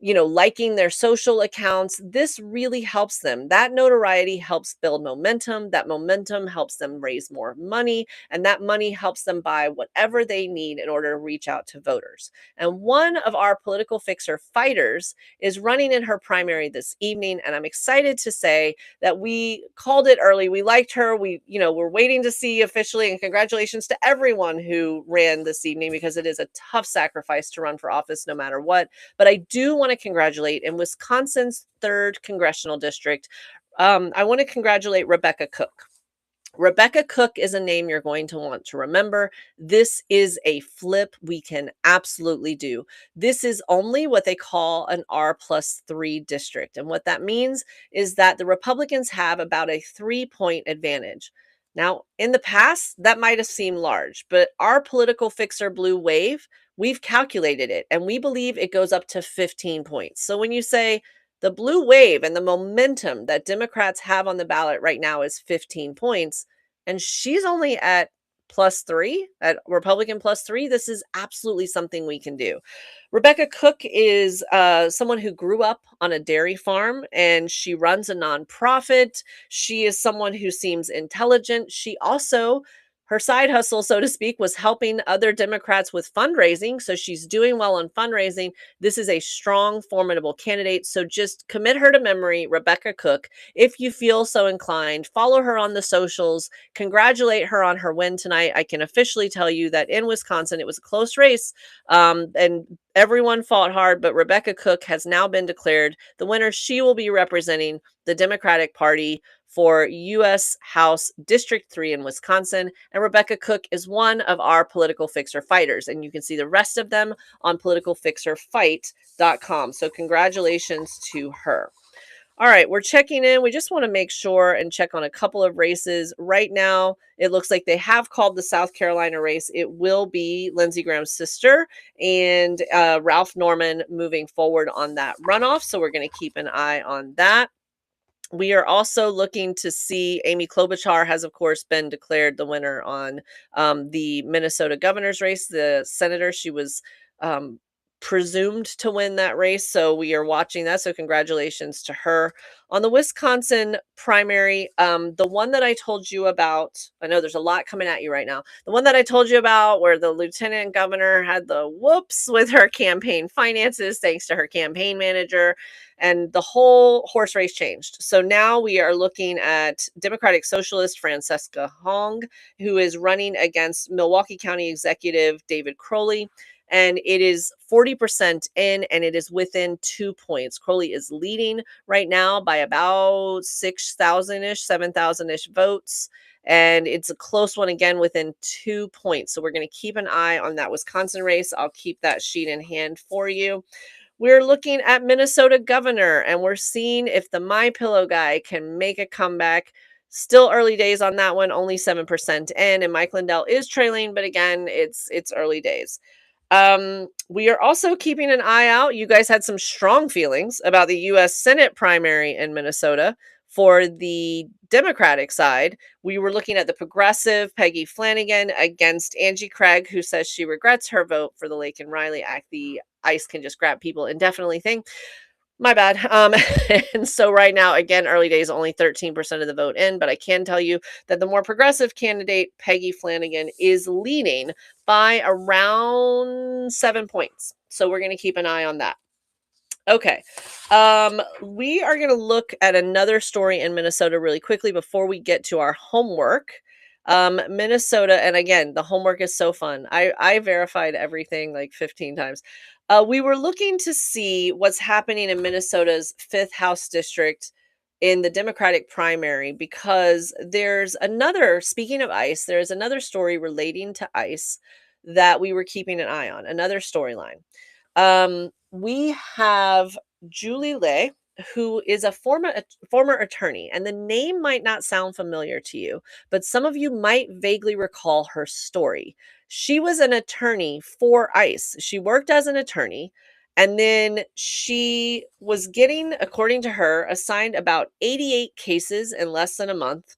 liking their social accounts. This really helps them. That notoriety helps build momentum. That momentum helps them raise more money, and that money helps them buy whatever they need in order to reach out to voters. And one of our Political Fixer fighters is running in her primary this evening, and I'm excited to say that we called it early. We liked her. We're waiting to see officially, and congratulations to everyone who ran this evening because it is a tough sacrifice to run for office no matter what. But I do want to congratulate in Wisconsin's 3rd congressional district. I want to congratulate Rebecca Cook. Rebecca Cook is a name you're going to want to remember. This is a flip we can absolutely do. This is only what they call an R+3 district. And what that means is that the Republicans have about a 3-point advantage. Now, in the past, that might have seemed large, but our Political Fixer Blue Wave, we've calculated it, and we believe it goes up to 15 points. So when you say the blue wave and the momentum that Democrats have on the ballot right now is 15 points, and she's only at +3, at Republican +3, this is absolutely something we can do. Rebecca Cook is someone who grew up on a dairy farm, and she runs a nonprofit. She is someone who seems intelligent. Her side hustle, so to speak, was helping other Democrats with fundraising. So she's doing well on fundraising. This is a strong, formidable candidate. So just commit her to memory, Rebecca Cook. If you feel so inclined, follow her on the socials, congratulate her on her win tonight. I can officially tell you that in Wisconsin, it was a close race. And everyone fought hard, but Rebecca Cook has now been declared the winner. She will be representing the Democratic Party for U.S. House District 3 in Wisconsin. And Rebecca Cook is one of our political fixer fighters. And you can see the rest of them on politicalfixerfight.com. So congratulations to her. All right, we're checking in. We just want to make sure and check on a couple of races. Right now, it looks like they have called the South Carolina race. It will be Lindsey Graham's sister and Ralph Norman moving forward on that runoff. So we're going to keep an eye on that. We are also looking to see Amy Klobuchar has, of course, been declared the winner on the Minnesota governor's race. The senator, she was presumed to win that race. So we are watching that. So congratulations to her. On the Wisconsin primary, the one that I told you about, I know there's a lot coming at you right now. The one that I told you about where the lieutenant governor had the whoops with her campaign finances, thanks to her campaign manager, and the whole horse race changed. So now we are looking at Democratic Socialist Francesca Hong, who is running against Milwaukee County Executive David Crowley. And it is 40% in, and it is within 2 points. Crowley is leading right now by about 6,000-ish, 7,000-ish votes. And it's a close one again within 2 points. So we're going to keep an eye on that Wisconsin race. I'll keep that sheet in hand for you. We're looking at Minnesota governor, and we're seeing if the My Pillow guy can make a comeback. Still early days on that one, only 7% in, and Mike Lindell is trailing, but again, it's early days. We are also keeping an eye out. You guys had some strong feelings about the U.S. Senate primary in Minnesota. For the Democratic side, we were looking at the progressive Peggy Flanagan against Angie Craig, who says she regrets her vote for the Laken Riley Act, the ICE can just grab people indefinitely thing. My bad. And so right now, again, early days, only 13% of the vote in, but I can tell you that the more progressive candidate, Peggy Flanagan, is leading by around 7 points. So we're going to keep an eye on that. Okay. We are going to look at another story in Minnesota really quickly before we get to our homework. Minnesota, and again, the homework is so fun. I verified everything like 15 times. We were looking to see what's happening in Minnesota's 5th House District in the Democratic primary, because there's another, speaking of ICE, there's another story relating to ICE that we were keeping an eye on, another storyline. We have Julie Lay, who is a former attorney, and the name might not sound familiar to you, but some of you might vaguely recall her story. She was an attorney for ICE. She worked as an attorney, and then she was getting, according to her, assigned about 88 cases in less than a month,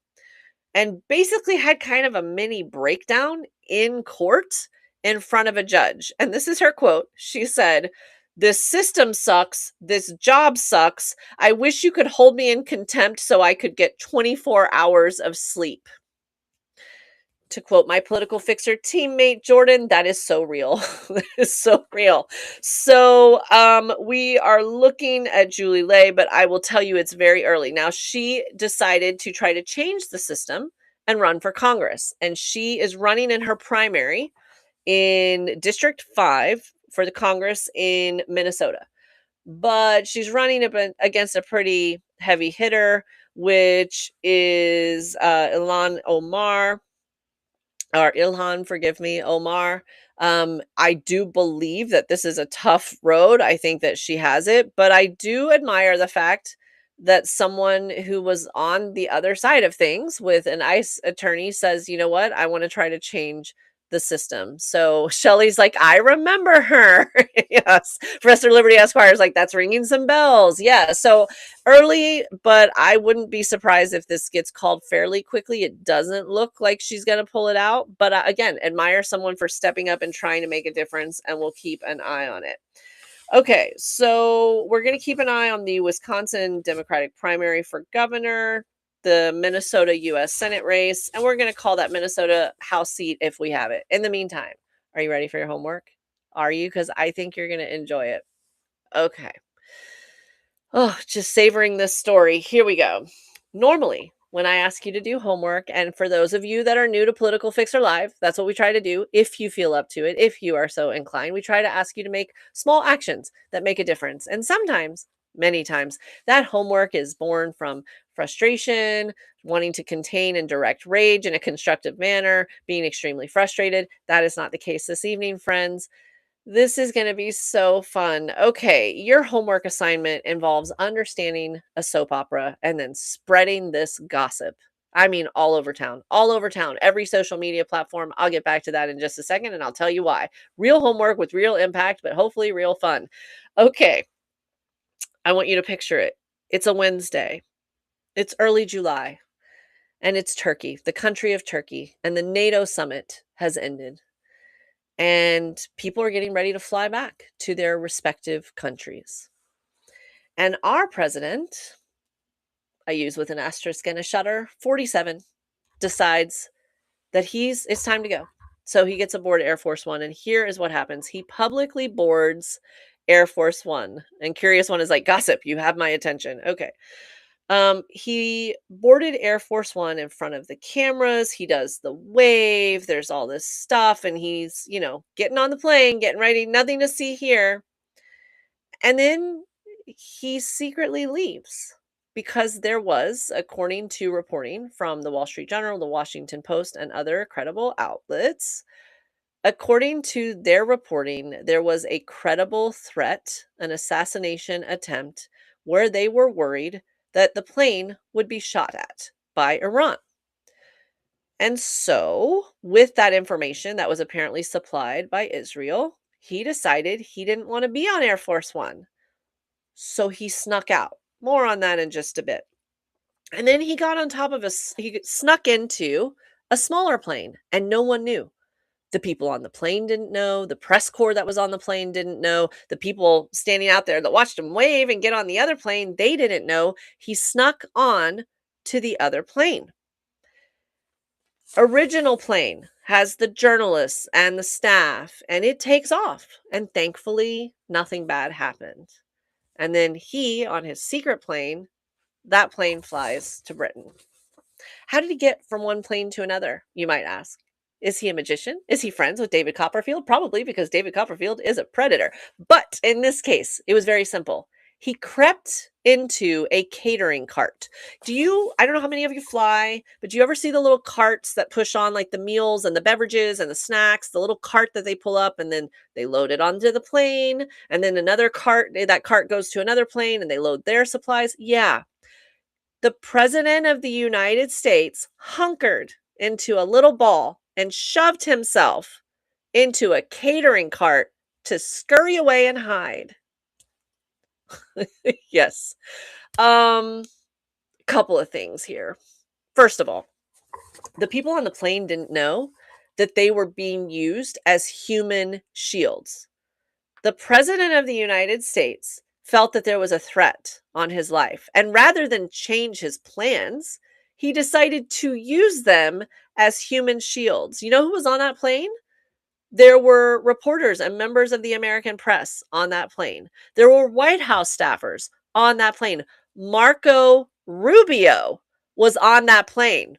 and basically had kind of a mini breakdown in court in front of a judge. And this is her quote. She said, "This system sucks. This job sucks. I wish you could hold me in contempt so I could get 24 hours of sleep." To quote my political fixer teammate Jordan, that is so real. That is so real. So we are looking at Julie Lay, but I will tell you it's very early. Now, she decided to try to change the system and run for Congress. And she is running in her primary in District 5 for the Congress in Minnesota. But she's running up against a pretty heavy hitter, which is Ilhan Omar, or Ilhan, forgive me, Omar. I do believe that this is a tough road. I think that she has it, but I do admire the fact that someone who was on the other side of things with an ICE attorney says, you know what, I want to try to change the system. So Shelly's like, I remember her. Yes. Professor Liberty Esquire is like, that's ringing some bells. Yeah. So early, but I wouldn't be surprised if this gets called fairly quickly. It doesn't look like she's going to pull it out. But again, admire someone for stepping up and trying to make a difference, and we'll keep an eye on it. Okay, so we're going to keep an eye on the Wisconsin Democratic primary for governor. the Minnesota U.S. Senate race, and we're going to call that Minnesota House seat if we have it. In the meantime, are you ready for your homework? Are you? Because I think you're going to enjoy it. Okay. Oh, just savoring this story. Here we go. Normally, when I ask you to do homework, and for those of you that are new to Political Fixer Live, that's what we try to do. If you feel up to it, if you are so inclined, we try to ask you to make small actions that make a difference. And sometimes, many times, that homework is born from frustration, wanting to contain and direct rage in a constructive manner, being extremely frustrated. That is not the case this evening, friends. This is going to be so fun. Okay, your homework assignment involves understanding a soap opera and then spreading this gossip. I mean, all over town, every social media platform. I'll get back to that in just a second and I'll tell you why. Real homework with real impact, but hopefully real fun. Okay, I want you to picture it. It's a Wednesday, it's early July, and it's Turkey, the country of Turkey, and the NATO summit has ended. And people are getting ready to fly back to their respective countries. And our president, I use with an asterisk and a shutter, 47, decides that it's time to go. So he gets aboard Air Force One, and here is what happens. He publicly boards Air Force One. And Curious One is like, gossip, you have my attention. Okay. He boarded Air Force One in front of the cameras. He does the wave. There's all this stuff. And he's, getting on the plane, getting ready. Nothing to see here. And then he secretly leaves because there was, according to reporting from the Wall Street Journal, the Washington Post, and other credible outlets, according to their reporting, there was a credible threat, an assassination attempt, where they were worried that the plane would be shot at by Iran. And so, with that information that was apparently supplied by Israel, he decided he didn't want to be on Air Force One. So he snuck out. More on that in just a bit. And then he got on top of he snuck into a smaller plane, and no one knew. The people on the plane didn't know. The press corps that was on the plane didn't know. The people standing out there that watched him wave and get on the other plane, they didn't know. He snuck on to the other plane. Original plane has the journalists and the staff, and it takes off. And thankfully, nothing bad happened. And then he, on his secret plane, that plane flies to Britain. How did he get from one plane to another, you might ask? Is he a magician? Is he friends with David Copperfield? Probably, because David Copperfield is a predator. But in this case, it was very simple. He crept into a catering cart. I don't know how many of you fly, but do you ever see the little carts that push on like the meals and the beverages and the snacks, the little cart that they pull up and then they load it onto the plane, and then another cart, that cart goes to another plane and they load their supplies? Yeah. The president of the United States hunkered into a little ball and shoved himself into a catering cart to scurry away and hide. Yes. Couple of things here. First of all, the people on the plane didn't know that they were being used as human shields. The president of the United States felt that there was a threat on his life, and rather than change his plans, he decided to use them as human shields. You know who was on that plane? There were reporters and members of the American press on that plane. There were White House staffers on that plane. Marco Rubio was on that plane.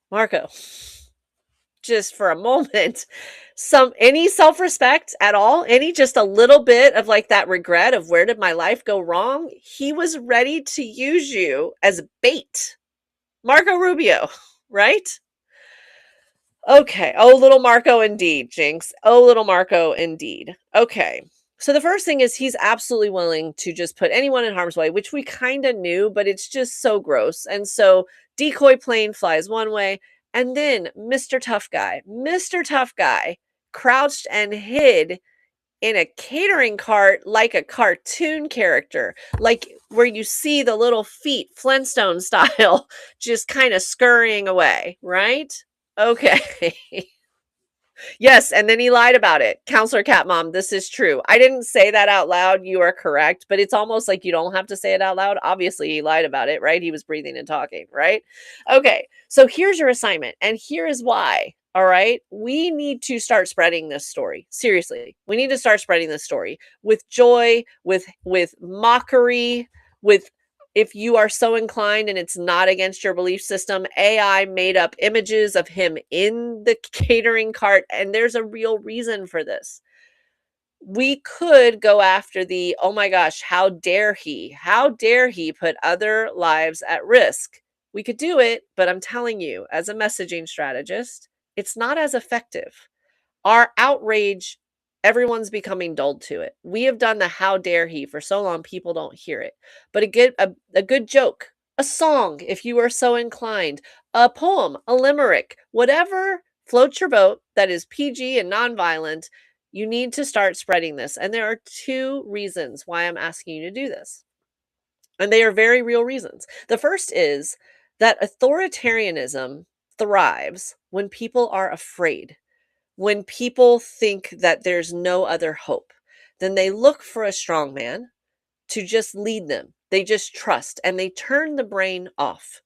Marco, just for a moment, any self-respect at all, just a little bit of like that regret of where did my life go wrong? He was ready to use you as bait. Marco Rubio, right? Okay. Oh, little Marco indeed, Jinx. Oh, little Marco indeed. Okay. So the first thing is he's absolutely willing to just put anyone in harm's way, which we kind of knew, but it's just so gross. And so decoy plane flies one way, and then Mr. Tough Guy crouched and hid in a catering cart like a cartoon character, like where you see the little feet, Flintstone style, just kind of scurrying away, right? Okay. Yes, and then he lied about it. Counselor Cat Mom, this is true. I didn't say that out loud. You are correct, but it's almost like you don't have to say it out loud. Obviously, he lied about it, right? He was breathing and talking, right? Okay, so here's your assignment, and here is why. All right, we need to start spreading this story. Seriously, we need to start spreading this story with joy, with mockery, with if you are so inclined and it's not against your belief system, AI made up images of him in the catering cart, and there's a real reason for this. We could go after the, oh my gosh, how dare he? How dare he put other lives at risk? We could do it, but I'm telling you, as a messaging strategist, it's not as effective. Our outrage, everyone's becoming dulled to it. We have done the how dare he for so long, people don't hear it. But a good joke, a song, if you are so inclined, a poem, a limerick, whatever floats your boat that is PG and nonviolent, you need to start spreading this. And there are two reasons why I'm asking you to do this. And they are very real reasons. The first is that authoritarianism thrives when people are afraid. When people think that there's no other hope, then they look for a strong man to just lead them. They just trust and they turn the brain off.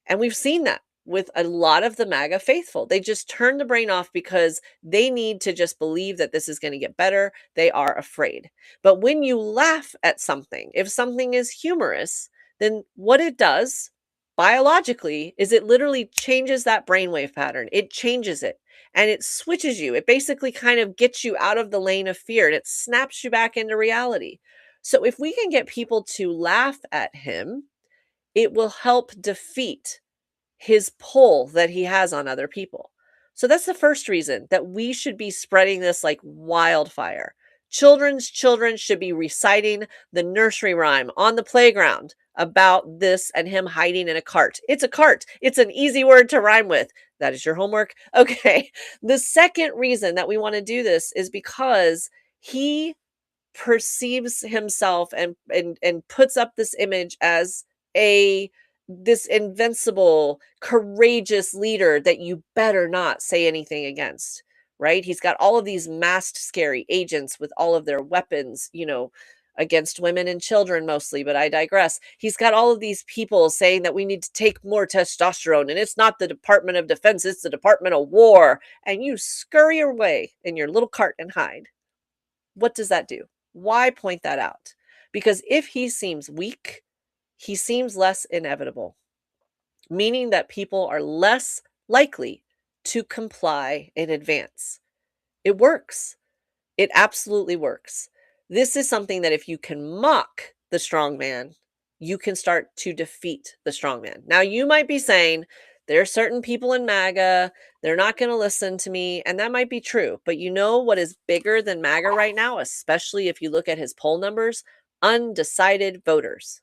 And we've seen that with a lot of the MAGA faithful. They just turn the brain off because they need to just believe that this is going to get better. They are afraid. But when you laugh at something, if something is humorous, then what it does biologically is it literally changes that brainwave pattern. It changes it and it switches you. It basically kind of gets you out of the lane of fear and it snaps you back into reality. So if we can get people to laugh at him, it will help defeat his pull that he has on other people. So that's the first reason that we should be spreading this like wildfire. Children's children should be reciting the nursery rhyme on the playground about this and him hiding in a cart. It's a cart. It's an easy word to rhyme with. That is your homework. Okay. The second reason that we want to do this is because he perceives himself and puts up this image as a this invincible, courageous leader that you better not say anything against, right? He's got all of these masked, scary agents with all of their weapons, against women and children mostly, but I digress. He's got all of these people saying that we need to take more testosterone and it's not the Department of Defense, it's the Department of War. And you scurry away in your little cart and hide. What does that do? Why point that out? Because if he seems weak, he seems less inevitable, meaning that people are less likely to comply in advance. It works. It absolutely works. This is something that if you can mock the strong man, you can start to defeat the strong man. Now, you might be saying, there are certain people in MAGA, they're not going to listen to me. And that might be true. But you know what is bigger than MAGA right now, especially if you look at his poll numbers? Undecided voters.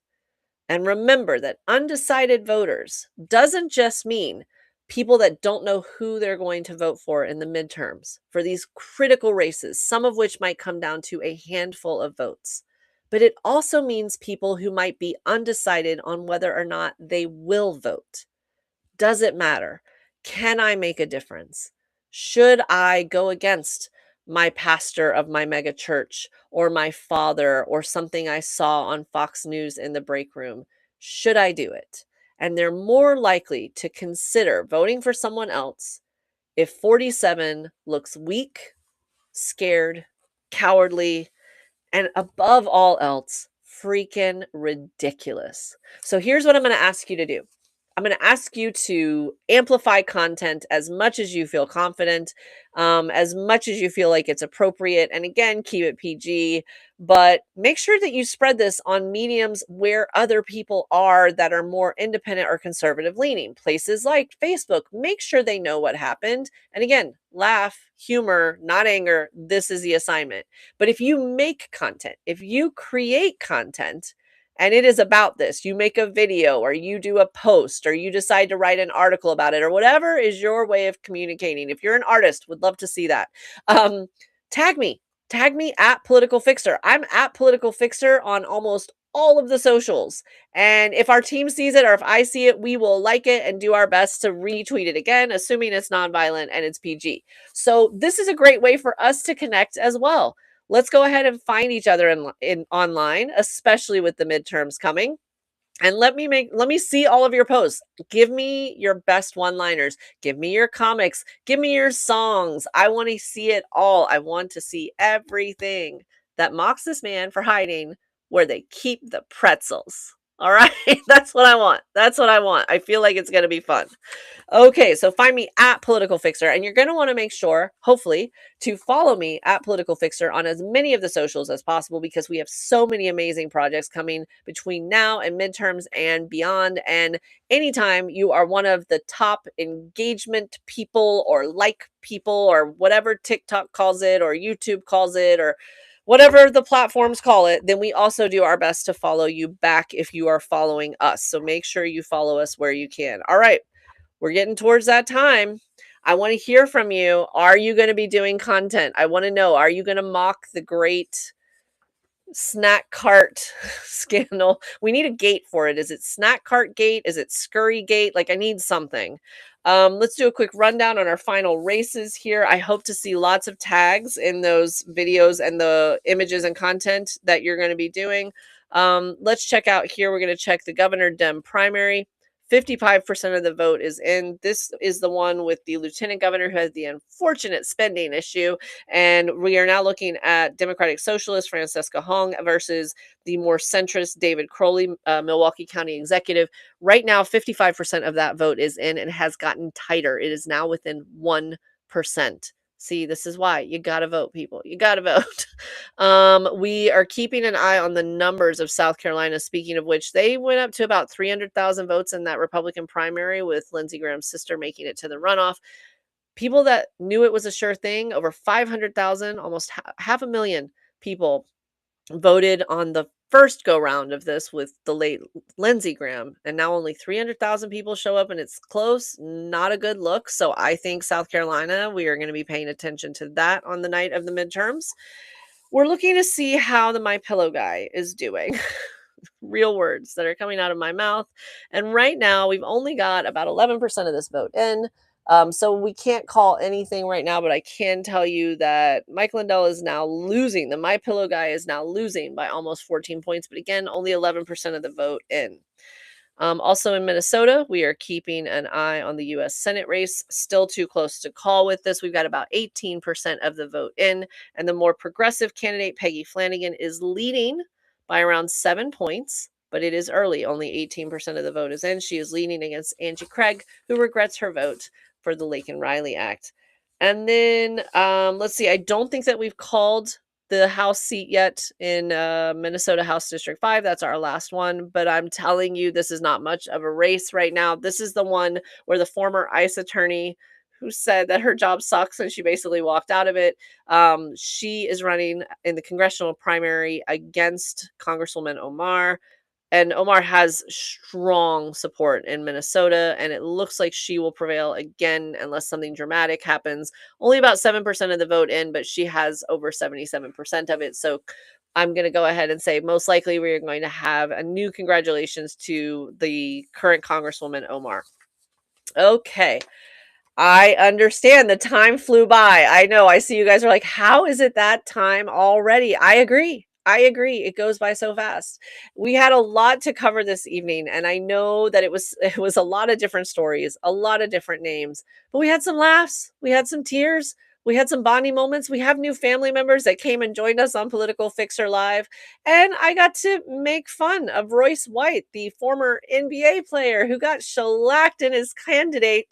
And remember that undecided voters doesn't just mean people that don't know who they're going to vote for in the midterms for these critical races, some of which might come down to a handful of votes. But it also means people who might be undecided on whether or not they will vote. Does it matter? Can I make a difference? Should I go against my pastor of my mega church or my father or something I saw on Fox News in the break room? Should I do it? And they're more likely to consider voting for someone else if 47 looks weak, scared, cowardly, and above all else, freaking ridiculous. So here's what I'm going to ask you to do. I'm going to ask you to amplify content as much as you feel confident, as much as you feel like it's appropriate. And again, keep it PG, but make sure that you spread this on mediums where other people are that are more independent or conservative leaning. Places like Facebook, make sure they know what happened. And again, laugh, humor, not anger. This is the assignment. But if you make content, if you create content, and it is about this, you make a video or you do a post or you decide to write an article about it or whatever is your way of communicating. If you're an artist, would love to see that. Tag me at Political Fixer. I'm at Political Fixer on almost all of the socials. And if our team sees it or if I see it, we will like it and do our best to retweet it again, assuming it's nonviolent and it's PG. So this is a great way for us to connect as well. Let's go ahead and find each other in online, especially with the midterms coming. And let me see all of your posts. Give me your best one-liners. Give me your comics. Give me your songs. I want to see it all. I want to see everything that mocks this man for hiding where they keep the pretzels. All right? That's what I want. That's what I want. I feel like it's going to be fun. Okay, so find me at Political Fixer, and you're going to want to make sure, hopefully, to follow me at Political Fixer on as many of the socials as possible because we have so many amazing projects coming between now and midterms and beyond. And anytime you are one of the top engagement people or like people or whatever TikTok calls it or YouTube calls it or whatever the platforms call it, then we also do our best to follow you back if you are following us. So make sure you follow us where you can. All right. We're getting towards that time. I want to hear from you. Are you going to be doing content? I want to know, are you going to mock the great snack cart scandal? We need a gate for it. Is it snack cart gate? Is it scurry gate? Like I need something. Let's do a quick rundown on our final races here. I hope to see lots of tags in those videos and the images and content that you're going to be doing. Let's check out here. We're going to check the Governor Dem primary. 55% of the vote is in. This is the one with the lieutenant governor who has the unfortunate spending issue. And we are now looking at Democratic Socialist Francesca Hong versus the more centrist David Crowley, Milwaukee County Executive. Right now, 55% of that vote is in and has gotten tighter. It is now within 1%. See, this is why you got to vote, people. You got to vote. We are keeping an eye on the numbers of South Carolina. Speaking of which, they went up to about 300,000 votes in that Republican primary with Lindsey Graham's sister making it to the runoff. People that knew it was a sure thing, over 500,000, almost half a million people voted on the first go round of this with the late Lindsey Graham, and now only 300,000 people show up and it's close. Not a good look. So I think South Carolina, we are going to be paying attention to that on the night of the midterms. We're looking to see how the My Pillow guy is doing. Real words that are coming out of my mouth. And right now, we've only got about 11% of this vote in. So we can't call anything right now, but I can tell you that Mike Lindell is now losing. The My Pillow guy is now losing by almost 14 points, but again, only 11% of the vote in. Also in Minnesota, we are keeping an eye on the U.S. Senate race. Still too close to call with this. We've got about 18% of the vote in, and the more progressive candidate, Peggy Flanagan, is leading by around 7 points, but it is early. Only 18% of the vote is in. She is leaning against Angie Craig, who regrets her vote for the Laken Riley Act. And then let's see. I don't think that we've called the House seat yet in Minnesota House District 5. That's our last one. But I'm telling you, this is not much of a race right now. This is the one where the former ICE attorney who said that her job sucks and she basically walked out of it. She is running in the congressional primary against Congresswoman Omar. And Omar has strong support in Minnesota, and it looks like she will prevail again unless something dramatic happens. Only about 7% of the vote in, but she has over 77% of it. So I'm going to go ahead and say most likely we are going to have a new congratulations to the current Congresswoman Omar. Okay. I understand the time flew by. I know. I see you guys are like, how is it that time already? I agree. I agree. It goes by so fast. We had a lot to cover this evening, and I know that it was a lot of different stories, a lot of different names, but we had some laughs, we had some tears, we had some bonding moments. We have new family members that came and joined us on Political Fixer Live, and I got to make fun of Royce White, the former NBA player who got shellacked in his candidacy,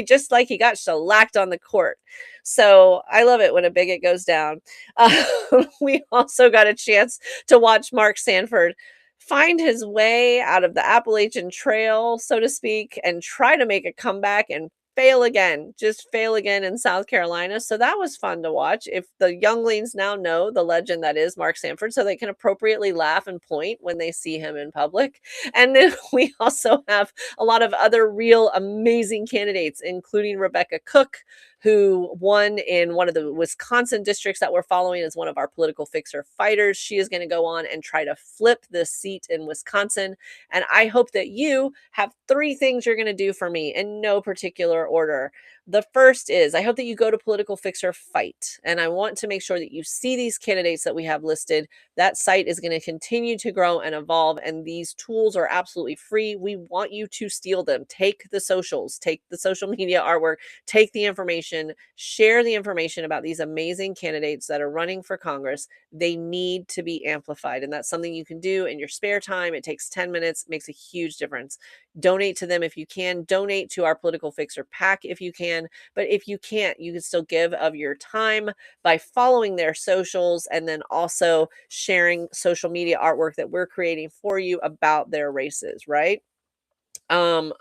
just like he got shellacked on the court. So I love it when a bigot goes down. We also got a chance to watch Mark Sanford find his way out of the Appalachian Trail, so to speak, and try to make a comeback and just fail again in South Carolina. So that was fun to watch. If the younglings now know the legend that is Mark Sanford, so they can appropriately laugh and point when they see him in public. And then we also have a lot of other real amazing candidates, including Rebecca Cook, who won in one of the Wisconsin districts that we're following, is one of our political fixer fighters. She is going to go on and try to flip this seat in Wisconsin. And I hope that you have 3 things you're going to do for me in no particular order. The first is, I hope that you go to Political Fixer Fight, and I want to make sure that you see these candidates that we have listed. That site is going to continue to grow and evolve, and these tools are absolutely free. We want you to steal them. Take the socials, take the social media artwork, take the information, share the information about these amazing candidates that are running for Congress. They need to be amplified, and that's something you can do in your spare time. It takes 10 minutes, makes a huge difference. Donate to them if you can. Donate to our Political Fixer PAC if you can. But if you can't, you can still give of your time by following their socials and then also sharing social media artwork that we're creating for you about their races, right? Um,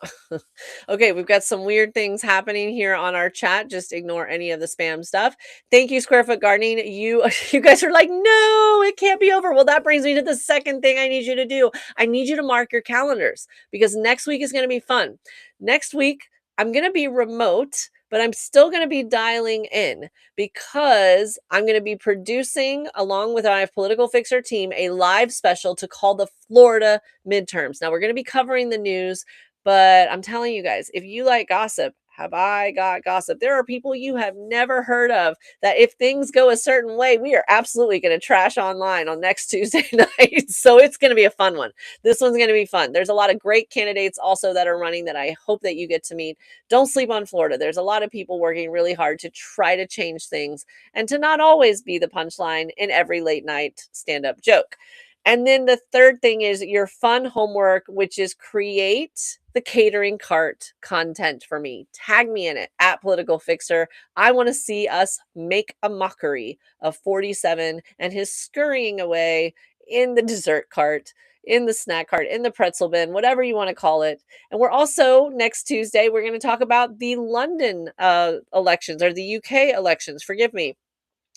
okay, we've got some weird things happening here on our chat. Just ignore any of the spam stuff. Thank you, Square Foot Gardening. You guys are like, no, it can't be over. Well, that brings me to the second thing I need you to do. I need you to mark your calendars because next week is going to be fun. Next week, I'm going to be remote, but I'm still going to be dialing in because I'm going to be producing, along with our Political Fixer team, a live special to call the Florida midterms. Now, we're going to be covering the news, but I'm telling you guys, if you like gossip, have I got gossip? There are people you have never heard of that if things go a certain way, we are absolutely going to trash online on next Tuesday night. So it's going to be a fun one. This one's going to be fun. There's a lot of great candidates also that are running that I hope that you get to meet. Don't sleep on Florida. There's a lot of people working really hard to try to change things and to not always be the punchline in every late night stand-up joke. And then the third thing is your fun homework, which is create the catering cart content for me. Tag me in it at Political Fixer. I want to see us make a mockery of 47 and his scurrying away in the dessert cart, in the snack cart, in the pretzel bin, whatever you want to call it. And we're also, next Tuesday, we're going to talk about the London elections, or the UK elections, forgive me,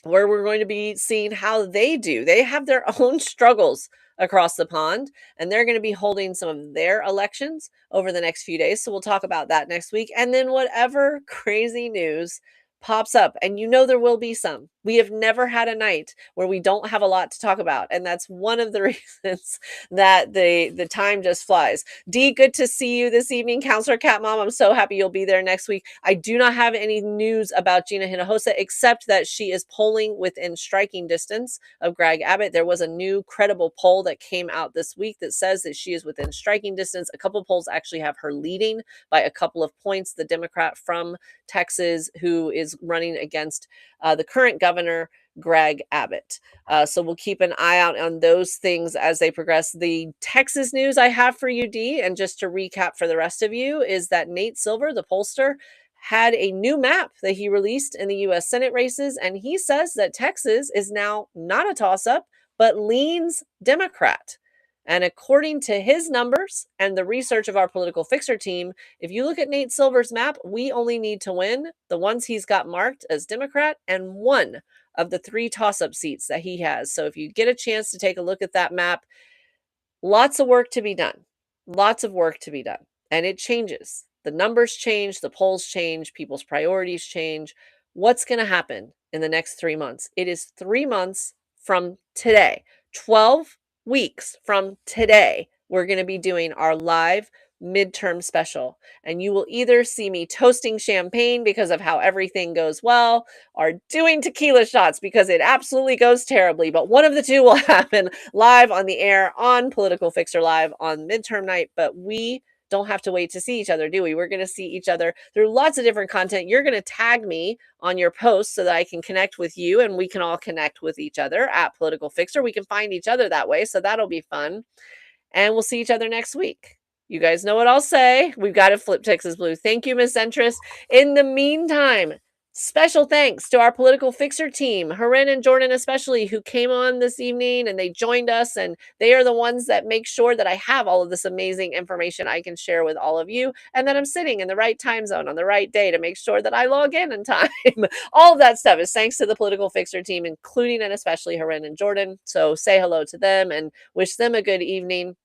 where we're going to be seeing how they do. They have their own struggles across the pond, and they're going to be holding some of their elections over the next few days. So we'll talk about that next week. And then whatever crazy news pops up, and you know there will be some. We have never had a night where we don't have a lot to talk about, and that's one of the reasons that the time just flies. Dee, good to see you this evening. Counselor Cat Mom, I'm so happy you'll be there next week. I do not have any news about Gina Hinojosa except that she is polling within striking distance of Greg Abbott. There was a new credible poll that came out this week that says that she is within striking distance. A couple polls actually have her leading by a couple of points. The Democrat from Texas, who is running against the current governor, Greg Abbott. So we'll keep an eye out on those things as they progress. The Texas news I have for you, Dee, and just to recap for the rest of you, is that Nate Silver, the pollster, had a new map that he released in the U.S. Senate races, and he says that Texas is now not a toss-up, but leans Democrat. And according to his numbers and the research of our Political Fixer team, if you look at Nate Silver's map, we only need to win the ones he's got marked as Democrat and one of the 3 toss-up seats that he has. So if you get a chance to take a look at that map, lots of work to be done. Lots of work to be done. And it changes. The numbers change, the polls change, people's priorities change. What's going to happen in the next 3 months? It is 3 months from today. 12 weeks from today, we're going to be doing our live midterm special. And you will either see me toasting champagne because of how everything goes well, or doing tequila shots because it absolutely goes terribly. But one of the two will happen live on the air on Political Fixer Live on midterm night. But we don't have to wait to see each other, do we? We're going to see each other through lots of different content. You're going to tag me on your posts so that I can connect with you and we can all connect with each other at Political Fixer. We can find each other that way. So that'll be fun. And we'll see each other next week. You guys know what I'll say. We've got to flip Texas Blue. Thank you, Miss Centrist. In the meantime, special thanks to our Political Fixer team, Haren and Jordan especially, who came on this evening and they joined us, and they are the ones that make sure that I have all of this amazing information I can share with all of you, and that I'm sitting in the right time zone on the right day to make sure that I log in time. All of that stuff is thanks to the Political Fixer team, including and especially Haren and Jordan. So say hello to them and wish them a good evening.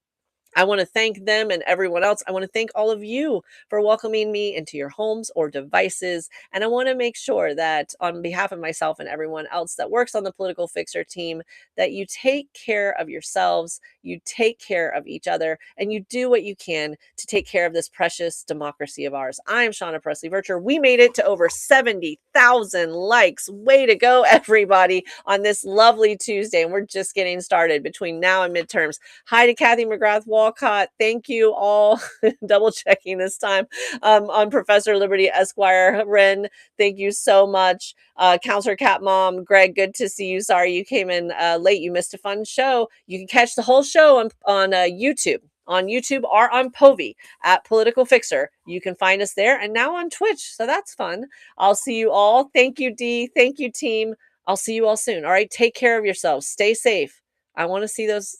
I want to thank them and everyone else. I want to thank all of you for welcoming me into your homes or devices. And I want to make sure that on behalf of myself and everyone else that works on the Political Fixer team, that you take care of yourselves, you take care of each other, and you do what you can to take care of this precious democracy of ours. I'm Shauna Presley Vircher. We made it to over 70,000 likes. Way to go, everybody, on this lovely Tuesday. And we're just getting started between now and midterms. Hi to Kathy McGrath Walcott. Thank you all. Double checking this time on Professor Liberty Esquire. Ren, thank you so much. Counselor Cat Mom, Greg, good to see you. Sorry you came in late. You missed a fun show. You can catch the whole show on YouTube. On YouTube or on Povi at Political Fixer. You can find us there and now on Twitch. So that's fun. I'll see you all. Thank you, Dee. Thank you, team. I'll see you all soon. All right. Take care of yourselves. Stay safe. I want to see those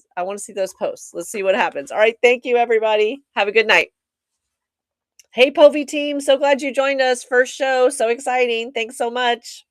posts. Let's see what happens. All right. Thank you, everybody. Have a good night. Hey, Povi team. So glad you joined us. First show. So exciting. Thanks so much.